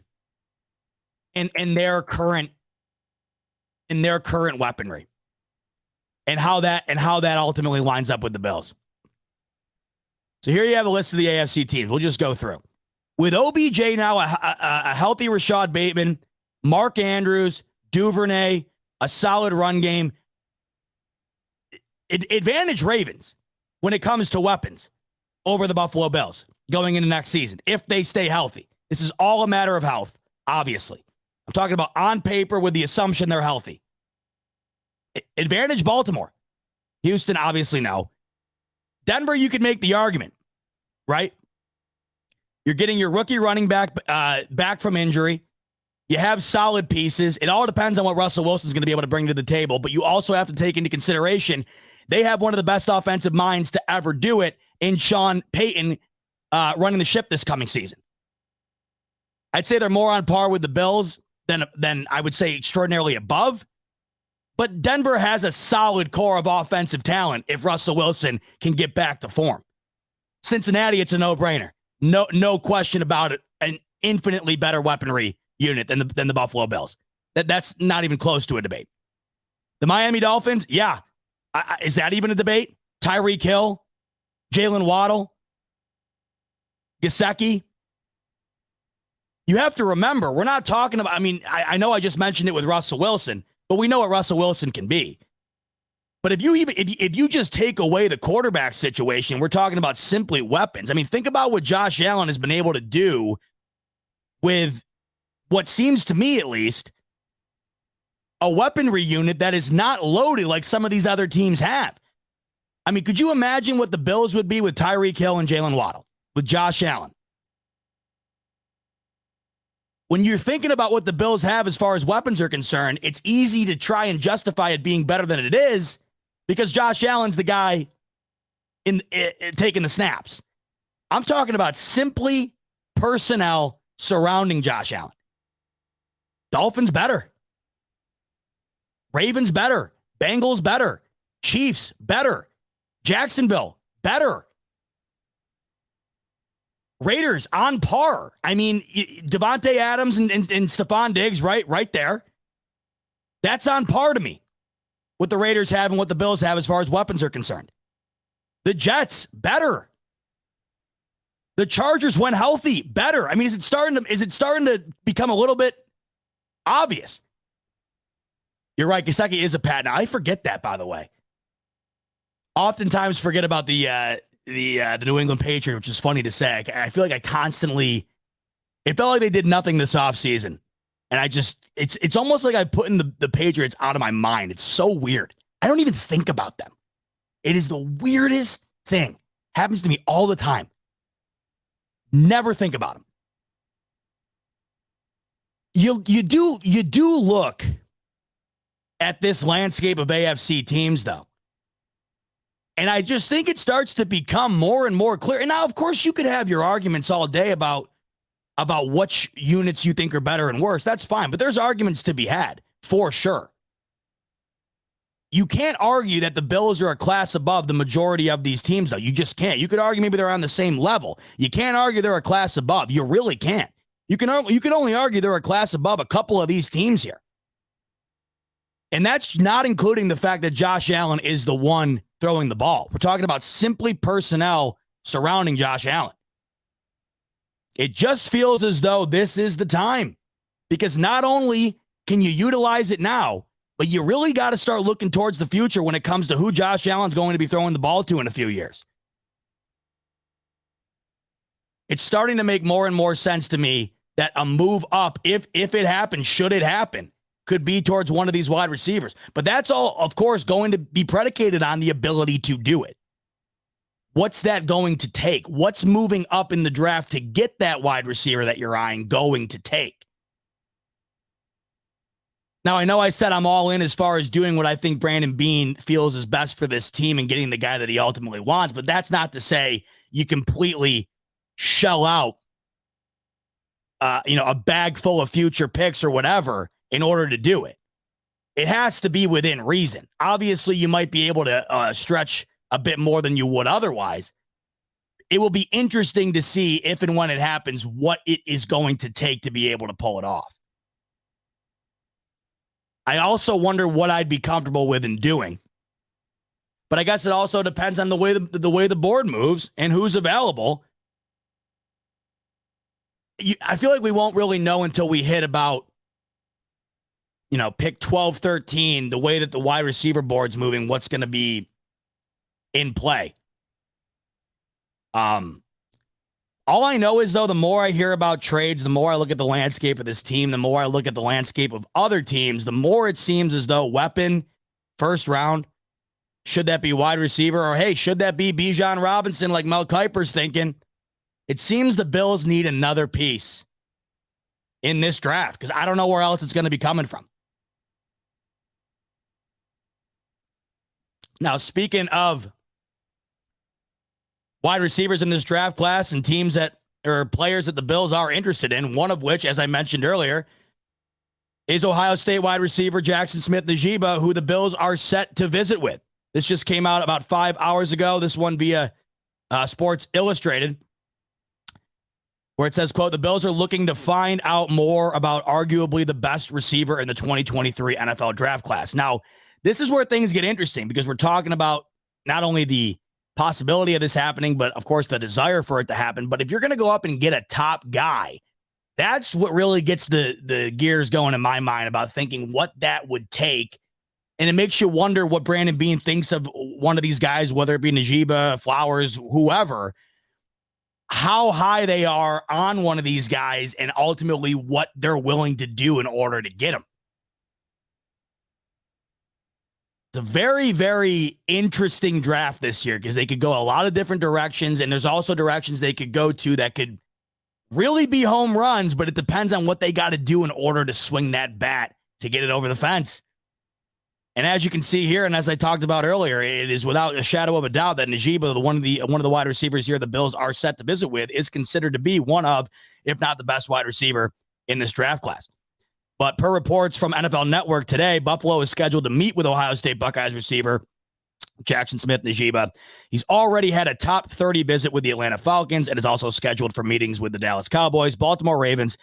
and their current weaponry, and how that ultimately lines up with the Bills. So here you have a list of the AFC teams. We'll just go through. With OBJ now, a healthy Rashad Bateman, Mark Andrews, Duvernay, a solid run game. Advantage Ravens when it comes to weapons over the Buffalo Bills going into next season, if they stay healthy. This is all a matter of health, obviously. I'm talking about on paper with the assumption they're healthy. Advantage Baltimore. Houston, obviously, no. Denver, you could make the argument, right? You're getting your rookie running back back from injury. You have solid pieces. It all depends on what Russell Wilson's going to be able to bring to the table, but you also have to take into consideration they have one of the best offensive minds to ever do it in Sean Payton running the ship this coming season. I'd say they're more on par with the Bills than I would say extraordinarily above, but Denver has a solid core of offensive talent if Russell Wilson can get back to form. Cincinnati, it's a no-brainer. No question about it. An infinitely better weaponry unit than the Buffalo Bills. That's not even close to a debate. The Miami Dolphins, yeah. Is that even a debate? Tyreek Hill, Jalen Waddle, Gesicki. You have to remember, we're not talking about, I know I just mentioned it with Russell Wilson, but we know what Russell Wilson can be. But if you just take away the quarterback situation, we're talking about simply weapons. Think about what Josh Allen has been able to do with what seems to me, at least, a weaponry unit that is not loaded like some of these other teams have. Could you imagine what the Bills would be with Tyreek Hill and Jalen Waddle, with Josh Allen? When you're thinking about what the Bills have as far as weapons are concerned, it's easy to try and justify it being better than it is because Josh Allen's the guy taking the snaps. I'm talking about simply personnel surrounding Josh Allen. Dolphins better. Ravens better. Bengals better. Chiefs better. Jacksonville better. Raiders on par. Devontae Adams and Stephon Diggs right there. That's on par to me. What the Raiders have and what the Bills have as far as weapons are concerned. The Jets better. The Chargers, when healthy, better. Is it starting to become a little bit obvious? You're right. Gesicki is a pat. Now, I forget that, by the way. Oftentimes forget about the New England Patriots, which is funny to say. I feel like it felt like they did nothing this offseason. And it's almost like I'm putting the Patriots out of my mind. It's so weird. I don't even think about them. It is the weirdest thing. Happens to me all the time. Never think about them. You do look at this landscape of AFC teams, though. And I just think it starts to become more and more clear. And now, of course, you could have your arguments all day about which units you think are better and worse. That's fine. But there's arguments to be had, for sure. You can't argue that the Bills are a class above the majority of these teams, though. You just can't. You could argue maybe they're on the same level. You can't argue they're a class above. You really can't. You can only argue they're a class above a couple of these teams here. And that's not including the fact that Josh Allen is the one throwing the ball. We're talking about simply personnel surrounding Josh Allen. It just feels as though this is the time, because not only can you utilize it now, but you really got to start looking towards the future when it comes to who Josh Allen's going to be throwing the ball to in a few years. It's starting to make more and more sense to me that a move up, if it happens, should it happen, could be towards one of these wide receivers. But that's all, of course, going to be predicated on the ability to do it. What's that going to take? What's moving up in the draft to get that wide receiver that you're eyeing going to take? Now, I know I said I'm all in as far as doing what I think Brandon Beane feels is best for this team and getting the guy that he ultimately wants, but that's not to say you completely shell out a bag full of future picks or whatever in order to do it. It has to be within reason. Obviously, you might be able to stretch a bit more than you would otherwise. It will be interesting to see if and when it happens, what it is going to take to be able to pull it off. I also wonder what I'd be comfortable with in doing. But I guess it also depends on the way the board moves and who's available. I feel like we won't really know until we hit about, pick 12, 13, the way that the wide receiver board's moving, what's going to be in play. All I know is, though, the more I hear about trades, the more I look at the landscape of this team, the more I look at the landscape of other teams, the more it seems as though weapon first round? Should that be wide receiver? Or, hey, should that be Bijan Robinson like Mel Kiper's thinking? It seems the Bills need another piece in this draft because I don't know where else it's going to be coming from. Now, speaking of wide receivers in this draft class and teams that or players that the Bills are interested in, one of which, as I mentioned earlier, is Ohio State wide receiver Jackson Smith-Njigba, who the Bills are set to visit with. This just came out about 5 hours ago. This one via Sports Illustrated, where it says, quote, the Bills are looking to find out more about arguably the best receiver in the 2023 NFL draft class. Now, this is where things get interesting because we're talking about not only the possibility of this happening, but of course the desire for it to happen. But if you're going to go up and get a top guy, that's what really gets the gears going in my mind about thinking what that would take. And it makes you wonder what Brandon Beane thinks of one of these guys, whether it be Njigba, Flowers, whoever, how high they are on one of these guys and ultimately what they're willing to do in order to get them. It's a very, very interesting draft this year because they could go a lot of different directions, and there's also directions they could go to that could really be home runs, but it depends on what they got to do in order to swing that bat to get it over the fence. And as you can see here, and as I talked about earlier, it is without a shadow of a doubt that Njigba, one of the wide receivers here the Bills are set to visit with, is considered to be one of, if not the best wide receiver in this draft class. But per reports from NFL Network today, Buffalo is scheduled to meet with Ohio State Buckeyes receiver Jackson Smith-Njigba. He's already had a top 30 visit with the Atlanta Falcons and is also scheduled for meetings with the Dallas Cowboys, Baltimore Ravens,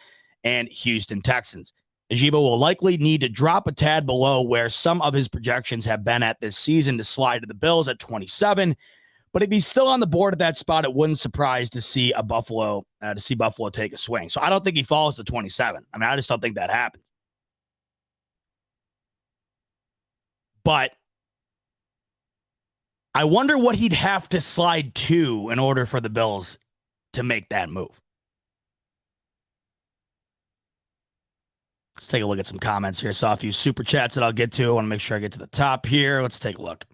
and Houston Texans. Njigba will likely need to drop a tad below where some of his projections have been at this season to slide to the Bills at 27. But if he's still on the board at that spot, it wouldn't surprise to see Buffalo take a swing. So I don't think he falls to 27. I mean, I just don't think that happens. But I wonder what he'd have to slide to in order for the Bills to make that move. Let's take a look at some comments here. Saw a few super chats that I'll get to. I want to make sure I get to the top here. Let's take a look.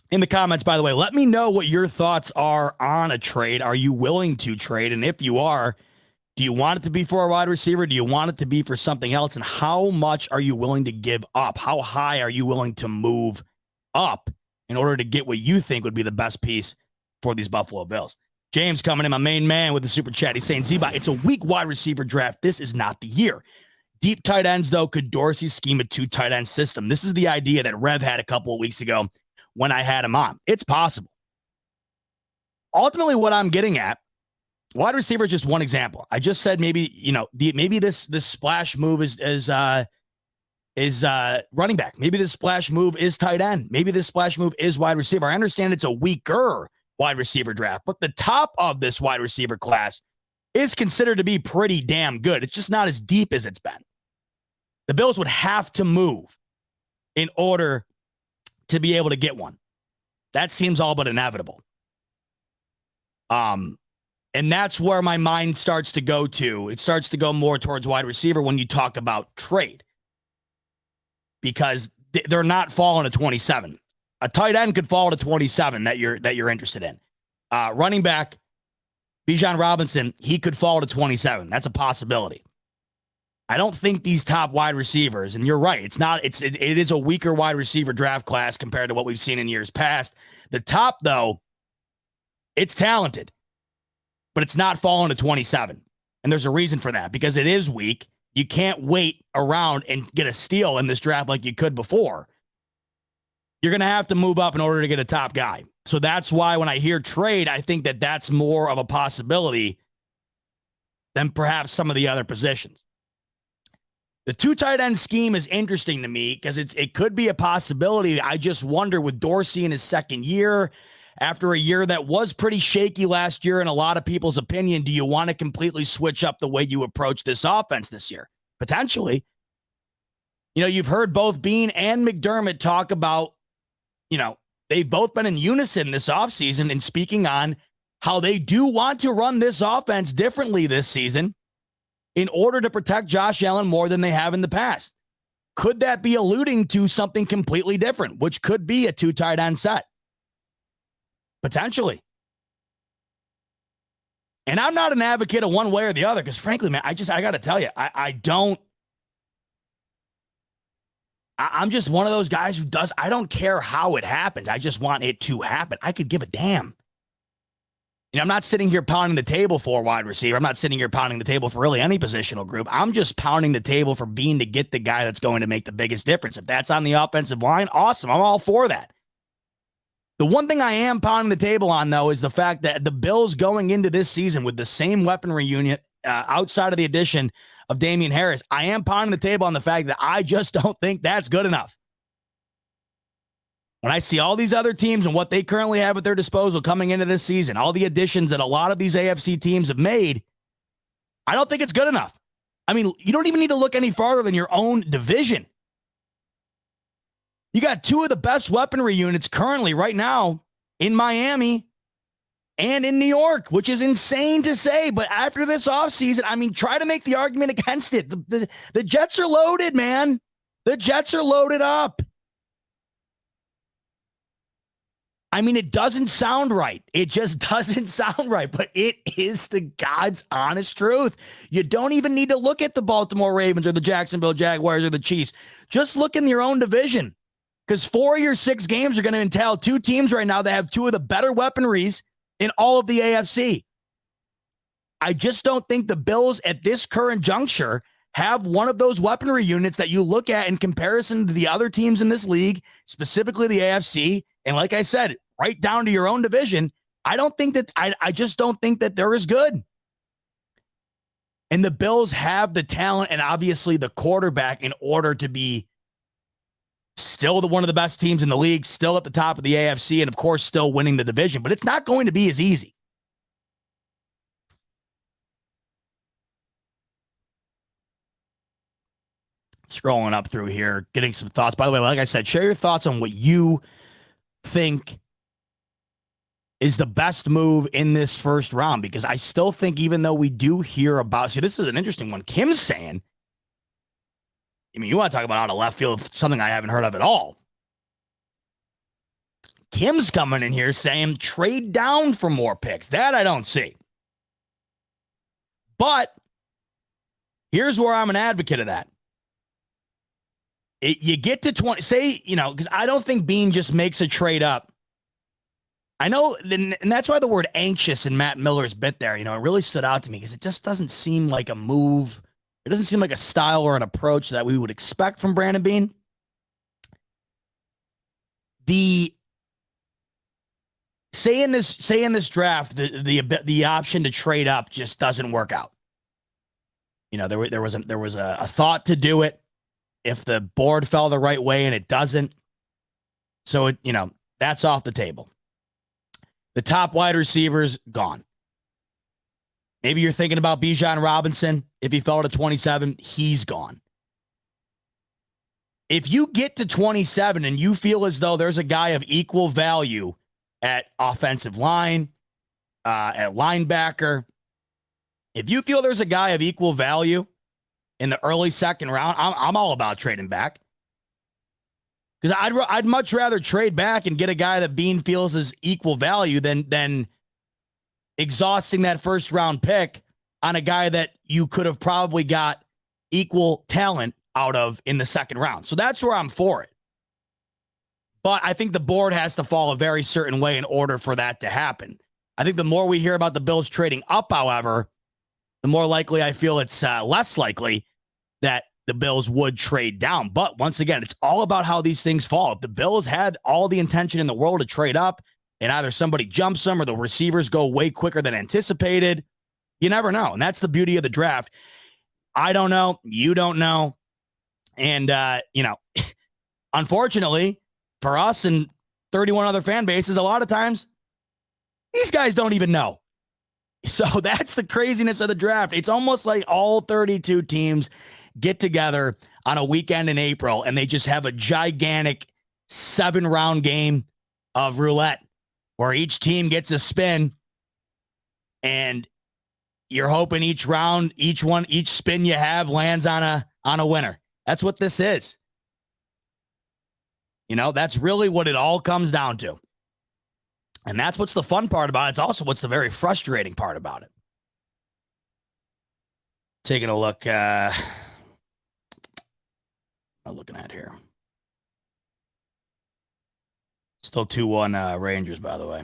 In the comments, by the way, let me know what your thoughts are on a trade. Are you willing to trade? And if you are, do you want it to be for a wide receiver? Do you want it to be for something else? And how much are you willing to give up? How high are you willing to move up in order to get what you think would be the best piece for these Buffalo Bills? James coming in, my main man with the super chat. He's saying, Zeba, it's a weak wide receiver draft. This is not the year. Deep tight ends, though, could Dorsey scheme a 2 tight end system? This is the idea that Rev had a couple of weeks ago when I had him on. It's possible. Ultimately, what I'm getting at, wide receiver is just one example. I just said maybe, maybe this splash move is running back. Maybe this splash move is tight end. Maybe this splash move is wide receiver. I understand it's a weaker wide receiver draft, but the top of this wide receiver class is considered to be pretty damn good. It's just not as deep as it's been. The Bills would have to move in order to be able to get one. That seems all but inevitable. And that's where my mind starts to go to. It starts to go more towards wide receiver when you talk about trade, because they're not falling to 27. A tight end could fall to 27 that you're interested in. Running back, Bijan Robinson, he could fall to 27. That's a possibility. I don't think these top wide receivers, and you're right, it is a weaker wide receiver draft class compared to what we've seen in years past. The top, though, it's talented, but it's not falling to 27. And there's a reason for that, because it is weak. You can't wait around and get a steal in this draft like you could before. You're going to have to move up in order to get a top guy. So that's why when I hear trade, I think that that's more of a possibility than perhaps some of the other positions. The 2 tight end scheme is interesting to me because it could be a possibility. I just wonder, with Dorsey in his second year, after a year that was pretty shaky last year in a lot of people's opinion, do you want to completely switch up the way you approach this offense this year? Potentially. You've heard both Beane and McDermott talk about, they've both been in unison this offseason and speaking on how they do want to run this offense differently this season in order to protect Josh Allen more than they have in the past. could that be alluding to something completely different, which could be a 2 tight end set? Potentially. And I'm not an advocate of one way or the other because, frankly, man, I got to tell you, I'm just one of those guys who I don't care how it happens. I just want it to happen. I could give a damn. I'm not sitting here pounding the table for a wide receiver. I'm not sitting here pounding the table for really any positional group. I'm just pounding the table for Bean to get the guy that's going to make the biggest difference. If that's on the offensive line, awesome. I'm all for that. The one thing I am pounding the table on, though, is the fact that the Bills going into this season with the same weaponry unit outside of the addition of Damian Harris, I am pounding the table on the fact that I just don't think that's good enough. When I see all these other teams and what they currently have at their disposal coming into this season, all the additions that a lot of these AFC teams have made, I don't think it's good enough. I mean, you don't even need to look any farther than your own division. You got 2 of the best weaponry units currently right now in Miami and in New York, which is insane to say. But after this offseason, I mean, try to make the argument against it. The Jets are loaded, man. The Jets are loaded up. I mean, it doesn't sound right. It just doesn't sound right, but it is the God's honest truth. You don't even need to look at the Baltimore Ravens or the Jacksonville Jaguars or the Chiefs. Just look in your own division, because 4 of your 6 games are going to entail 2 teams right now that have 2 of the better weaponries in all of the AFC. I just don't think the Bills at this current juncture have one of those weaponry units that you look at in comparison to the other teams in this league, specifically the AFC. And like I said, right down to your own division, I just don't think that they're as good. And the Bills have the talent and obviously the quarterback in order to be still one of the best teams in the league, still at the top of the AFC, and of course, still winning the division. But it's not going to be as easy. Scrolling up through here, getting some thoughts. By the way, like I said, share your thoughts on what you think is the best move in this first round, because I still think, even though we do hear about, this is an interesting one. Kim's saying, I mean, you want to talk about out of left field, something I haven't heard of at all. Kim's coming in here saying trade down for more picks. That I don't see. But here's where I'm an advocate of that. You get to 20, say, because I don't think Bean just makes a trade up. I know, and that's why the word anxious in Matt Miller's bit there, it really stood out to me, because it just doesn't seem like a move. It doesn't seem like a style or an approach that we would expect from Brandon Bean. Say in this draft, the option to trade up just doesn't work out. There was a thought to do it if the board fell the right way, and it doesn't. So that's off the table. The top wide receivers gone. Maybe you're thinking about Bijan Robinson. If he fell to 27, he's gone. If you get to 27 and you feel as though there's a guy of equal value at offensive line, at linebacker, if you feel there's a guy of equal value in the early second round, I'm all about trading back. Because I'd much rather trade back and get a guy that Bean feels is equal value than exhausting that first round pick on a guy that you could have probably got equal talent out of in the second round. So that's where I'm for it. But I think the board has to fall a very certain way in order for that to happen. I think the more we hear about the Bills trading up, however, the more likely I feel it's less likely that the Bills would trade down. But once again, it's all about how these things fall. If the Bills had all the intention in the world to trade up and either somebody jumps them or the receivers go way quicker than anticipated, you never know. And that's the beauty of the draft. I don't know. You don't know. And, unfortunately for us and 31 other fan bases, a lot of times these guys don't even know. So that's the craziness of the draft. It's almost like all 32 teams get together on a weekend in April and they just have a gigantic 7-round game of roulette where each team gets a spin and you're hoping each round, each spin you have lands on a winner. That's what this is. You know, that's really what it all comes down to. And that's what's the fun part about it. It's also what's the very frustrating part about it. Taking a look, I'm looking at here. Still 2-1 Rangers, by the way.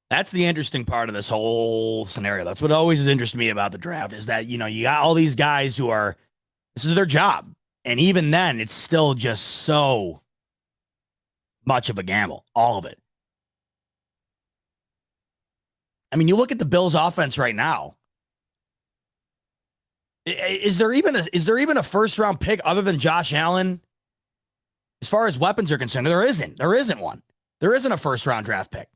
That's the interesting part of this whole scenario. That's what always interests me about the draft is that, you know, you got all these guys who are, this is their job. And even then, it's still just so much of a gamble, all of it. I mean, you look at the Bills' offense right now. Is there even a first round pick other than Josh Allen? As far as weapons are concerned, there isn't. There isn't one. There isn't a first round draft pick.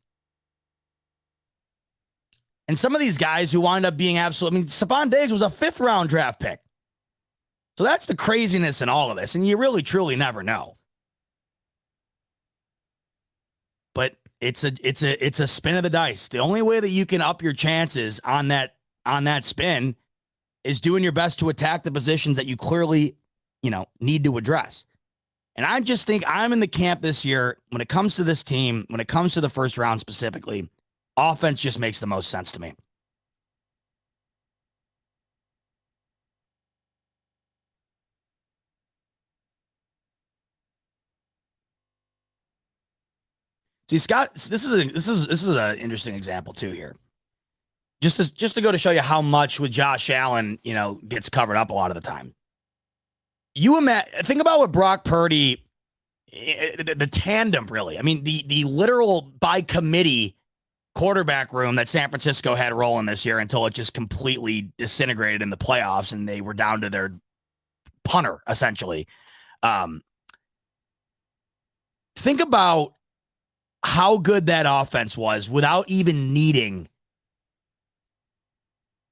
And some of these guys who wind up being absolute, I mean, Stephon Diggs was a 5th round draft pick. So that's the craziness in all of this. And you really, truly never know. But it's a spin of the dice. The only way that you can up your chances on that spin is doing your best to attack the positions that you clearly, you know, need to address. And I just think I'm in the camp this year when it comes to this team, when it comes to the first round specifically, offense just makes the most sense to me. See, Scott, this is an interesting example too here. Just to go to show you how much with Josh Allen, you know, gets covered up a lot of the time. Think about what Brock Purdy, the tandem, really. I mean, the literal by committee quarterback room that San Francisco had rolling this year until it just completely disintegrated in the playoffs and they were down to their punter, essentially. Think about how good that offense was without even needing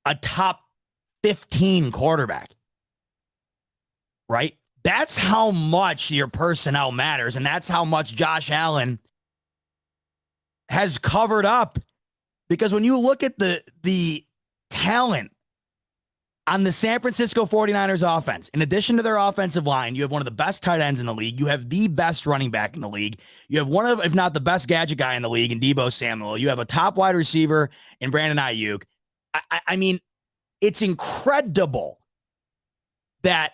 a top 15 quarterback, right? That's how much your personnel matters, and that's how much Josh Allen has covered up. Because when you look at the talent on the San Francisco 49ers offense, in addition to their offensive line, you have one of the best tight ends in the league. You have the best running back in the league. You have one of, if not the best gadget guy in the league in Deebo Samuel. You have a top wide receiver in Brandon Ayuk. I mean, it's incredible that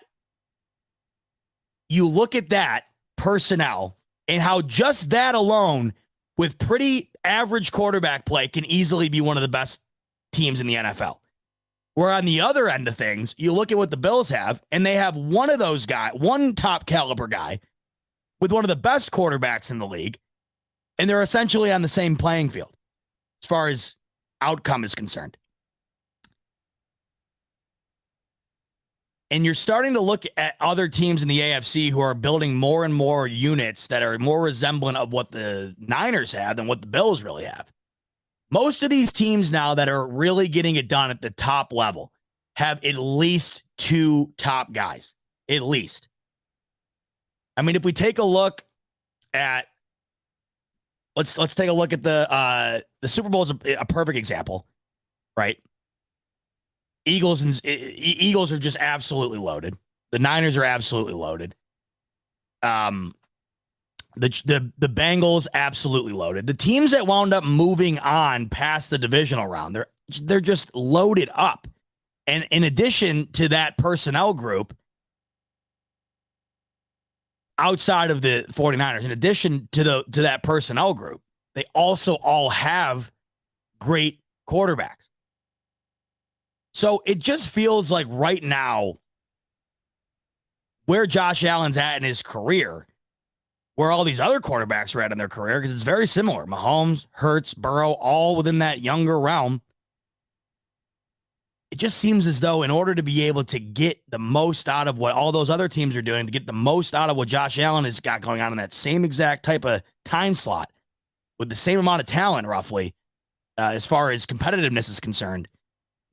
you look at that personnel and how just that alone with pretty average quarterback play can easily be one of the best teams in the NFL. Where on the other end of things, you look at what the Bills have, and they have one of those guys, one top caliber guy with one of the best quarterbacks in the league, and they're essentially on the same playing field as far as outcome is concerned. And you're starting to look at other teams in the AFC who are building more and more units that are more resemblant of what the Niners have than what the Bills really have. Most of these teams now that are really getting it done at the top level have at least 2 top guys. At least. I mean, if we take a look at, let's take a look at the Super Bowl is a perfect example, right? Eagles are just absolutely loaded. The Niners are absolutely loaded. The Bengals absolutely loaded. The teams that wound up moving on past the divisional round, they're just loaded up. And in addition to that personnel group, outside of the 49ers, in addition to that personnel group, they also all have great quarterbacks. So it just feels like right now, where Josh Allen's at in his career, where all these other quarterbacks are at in their career, because it's very similar. Mahomes, Hurts, Burrow, all within that younger realm. It just seems as though in order to be able to get the most out of what all those other teams are doing, to get the most out of what Josh Allen has got going on in that same exact type of time slot, with the same amount of talent, roughly, as far as competitiveness is concerned,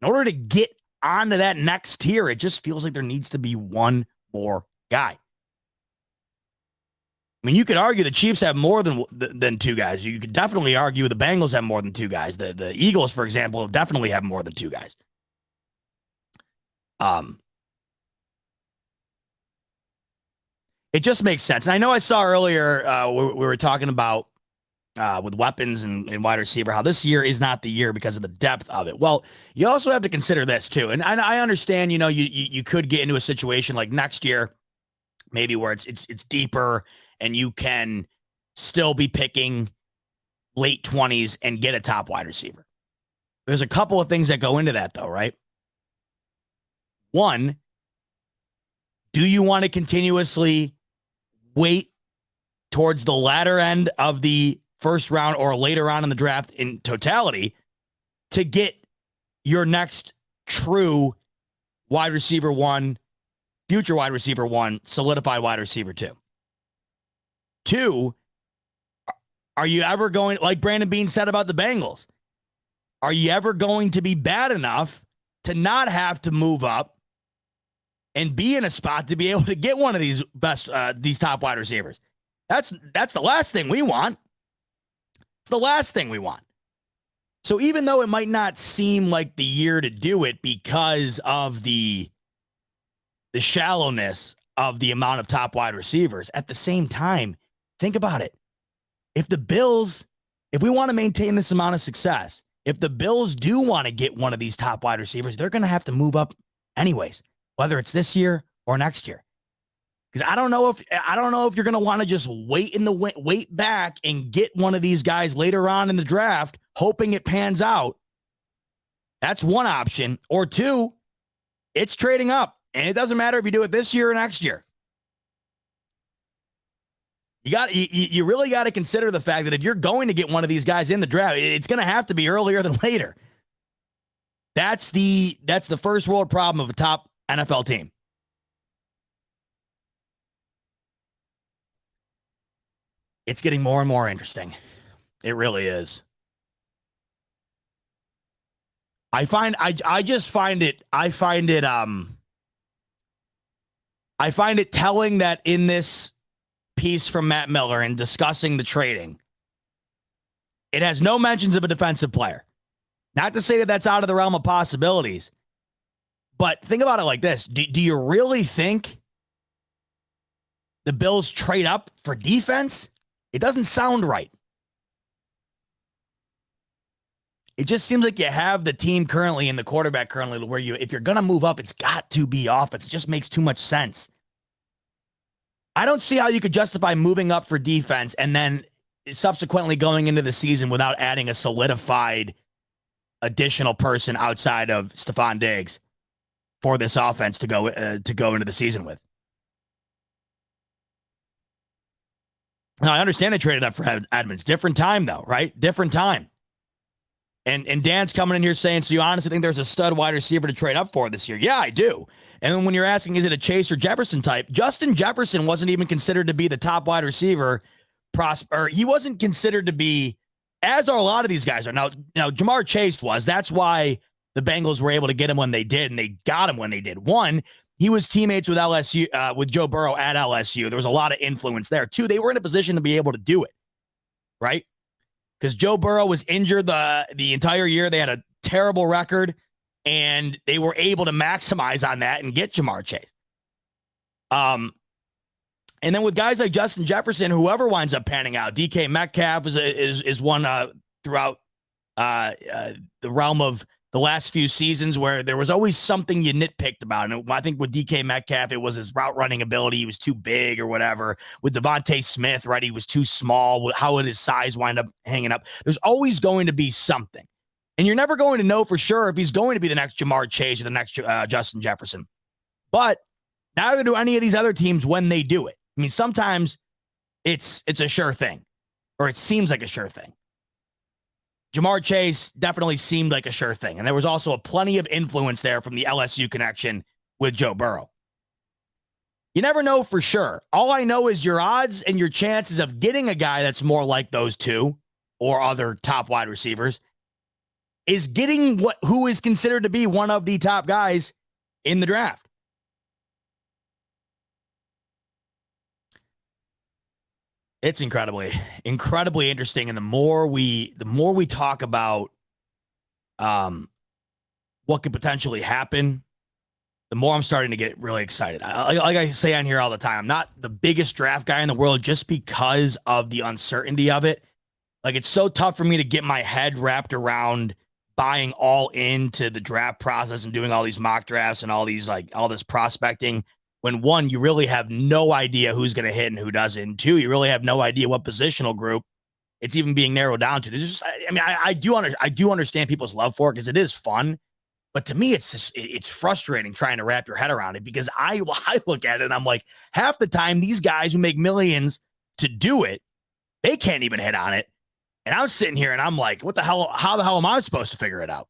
in order to get onto that next tier, it just feels like there needs to be one more guy. I mean, you could argue the Chiefs have more than 2 guys. You could definitely argue the Bengals have more than 2 guys. The Eagles, for example, definitely have more than 2 guys. It just makes sense. And I know I saw earlier we were talking about with weapons and wide receiver, how this year is not the year because of the depth of it. Well, you also have to consider this too. And I understand, you could get into a situation like next year, maybe where it's deeper and you can still be picking late 20s and get a top wide receiver. There's a couple of things that go into that though, right? One, do you want to continuously wait towards the latter end of the first round or later on in the draft in totality to get your next true wide receiver one, future wide receiver one, solidified wide receiver two? Two, are you ever going, like Brandon Beane said about the Bengals, are you ever going to be bad enough to not have to move up and be in a spot to be able to get one of these these top wide receivers? That's the last thing we want. It's the last thing we want. So even though it might not seem like the year to do it because of the shallowness of the amount of top wide receivers, at the same time, think about it. If we want to maintain this amount of success, if the Bills do want to get one of these top wide receivers, they're going to have to move up anyways, whether it's this year or next year. Because I don't know if you're going to want to just wait back and get one of these guys later on in the draft, hoping it pans out. That's one option. Or two, it's trading up, and it doesn't matter if you do it this year or next year. You really got to consider the fact that if you're going to get one of these guys in the draft, it's going to have to be earlier than later. That's the first world problem of a top NFL team. It's getting more and more interesting. It really is. I find it telling that in this piece from Matt Miller and discussing the trading, it has no mentions of a defensive player. Not to say that that's out of the realm of possibilities, but think about it like this. Do you really think the Bills trade up for defense? It doesn't sound right. It just seems like you have the team currently and the quarterback currently where if you're going to move up, it's got to be offense. It just makes too much sense. I don't see how you could justify moving up for defense and then subsequently going into the season without adding a solidified additional person outside of Stephon Diggs for this offense to go into the season with. Now, I understand they traded up for Edmonds. Different time, though, right? Different time. And Dan's coming in here saying, so you honestly think there's a stud wide receiver to trade up for this year? Yeah, I do. And then when you're asking, is it a Chase or Jefferson type? Justin Jefferson wasn't even considered to be the top wide receiver. He wasn't considered to be, as are a lot of these guys are. Now Jamar Chase was. That's why the Bengals were able to get him when they did, and they got him when they did. One, he was teammates with LSU, with Joe Burrow at LSU. There was a lot of influence there. Two, they were in a position to be able to do it, right? Because Joe Burrow was injured the entire year. They had a terrible record, and they were able to maximize on that and get Jamar Chase. And then with guys like Justin Jefferson, whoever winds up panning out, DK Metcalf is one throughout the realm of the last few seasons where there was always something you nitpicked about. And I think with DK Metcalf, it was his route running ability. He was too big or whatever. With Devontae Smith, right, he was too small. How would his size wind up hanging up? There's always going to be something. And you're never going to know for sure if he's going to be the next Jamar Chase or the next Justin Jefferson. But neither do any of these other teams when they do it. I mean, sometimes it's a sure thing, or it seems like a sure thing. Jamar Chase definitely seemed like a sure thing. And there was also plenty of influence there from the LSU connection with Joe Burrow. You never know for sure. All I know is your odds and your chances of getting a guy that's more like those two or other top wide receivers is getting who is considered to be one of the top guys in the draft. It's incredibly interesting. And the more we talk about what could potentially happen the more I'm starting to get really excited. Like I say on here all the time, I'm not the biggest draft guy in the world just because of the uncertainty of it. Like, it's so tough for me to get my head wrapped around buying all into the draft process and doing all these mock drafts and all this prospecting when, one, you really have no idea who's going to hit and who doesn't. And two, you really have no idea what positional group it's even being narrowed down to. There's just, I do understand people's love for it because it is fun. But to me, it's frustrating trying to wrap your head around it because I look at it and I'm like, half the time, these guys who make millions to do it, they can't even hit on it. And I'm sitting here and I'm like, what the hell? How the hell am I supposed to figure it out?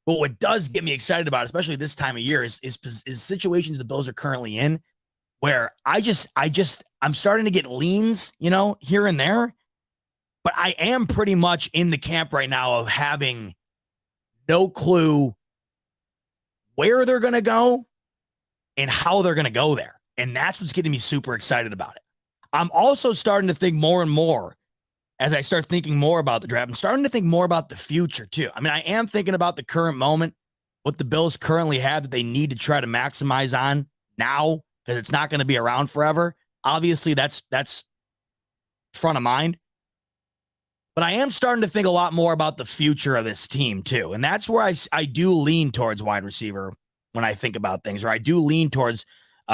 But what does get me excited about, especially this time of year, is situations the Bills are currently in where I'm starting to get leans, here and there. But I am pretty much in the camp right now of having no clue where they're going to go and how they're going to go there. And that's what's getting me super excited about it. I'm also starting to think more and more as I start thinking more about the draft. I'm starting to think more about the future too. I mean, I am thinking about the current moment, what the Bills currently have that they need to try to maximize on now because it's not going to be around forever. Obviously, that's front of mind. But I am starting to think a lot more about the future of this team too. And that's where I do lean towards wide receiver when I think about things, or I do lean towards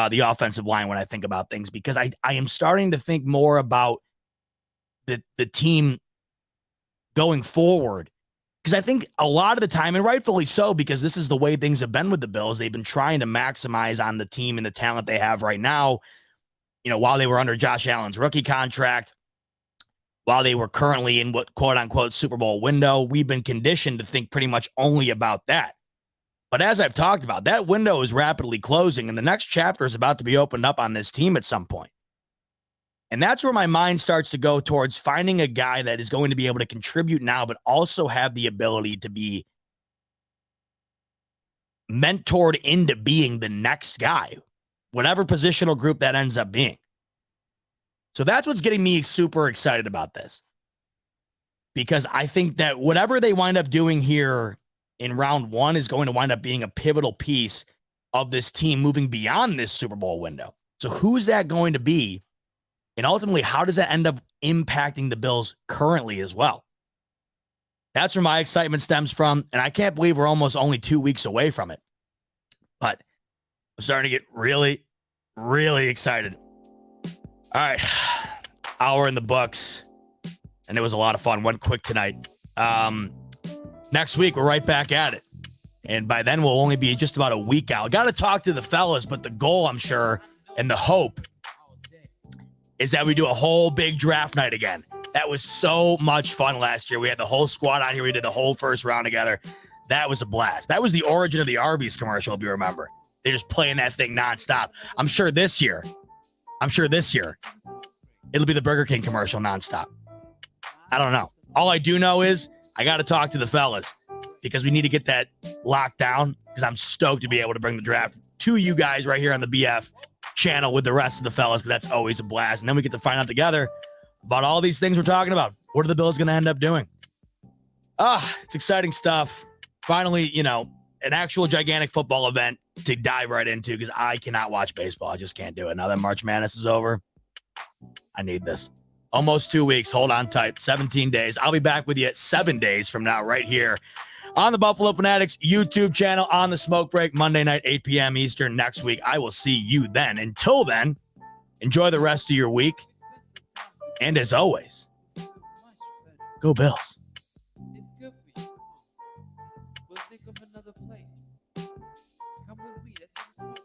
the offensive line when I think about things, because I am starting to think more about the team going forward. Because I think a lot of the time, and rightfully so, because this is the way things have been with the Bills, they've been trying to maximize on the team and the talent they have right now, while they were under Josh Allen's rookie contract, while they were currently in what quote unquote Super Bowl window, we've been conditioned to think pretty much only about that. But as I've talked about, that window is rapidly closing and the next chapter is about to be opened up on this team at some point. And that's where my mind starts to go towards finding a guy that is going to be able to contribute now, but also have the ability to be mentored into being the next guy, whatever positional group that ends up being. So that's what's getting me super excited about this, because I think that whatever they wind up doing here in round one is going to wind up being a pivotal piece of this team moving beyond this Super Bowl window. So who's that going to be? And ultimately, how does that end up impacting the Bills currently as well? That's where my excitement stems from. And I can't believe we're almost only 2 weeks away from it. But I'm starting to get really, really excited. All right. Hour in the books. And it was a lot of fun. Went quick tonight. Next week, we're right back at it. And by then, we'll only be just about a week out. Got to talk to the fellas, but the goal, I'm sure, and the hope is that we do a whole big draft night again. That was so much fun last year. We had the whole squad out here. We did the whole first round together. That was a blast. That was the origin of the Arby's commercial, if you remember. They're just playing that thing nonstop. I'm sure this year, it'll be the Burger King commercial nonstop. I don't know. All I do know is I got to talk to the fellas because we need to get that locked down, because I'm stoked to be able to bring the draft to you guys right here on the BF channel with the rest of the fellas, because that's always a blast. And then we get to find out together about all these things we're talking about. What are the Bills going to end up doing? It's exciting stuff. Finally, an actual gigantic football event to dive right into, because I cannot watch baseball. I just can't do it. Now that March Madness is over, I need this. Almost 2 weeks. Hold on tight. 17 days. I'll be back with you 7 days from now right here on the Buffalo Fanatics YouTube channel on the Smoke Break, Monday night, 8 p.m. Eastern next week. I will see you then. Until then, enjoy the rest of your week. And as always, go Bills. It's good for you. We'll think of another place. Come with me. Let's have a smoke.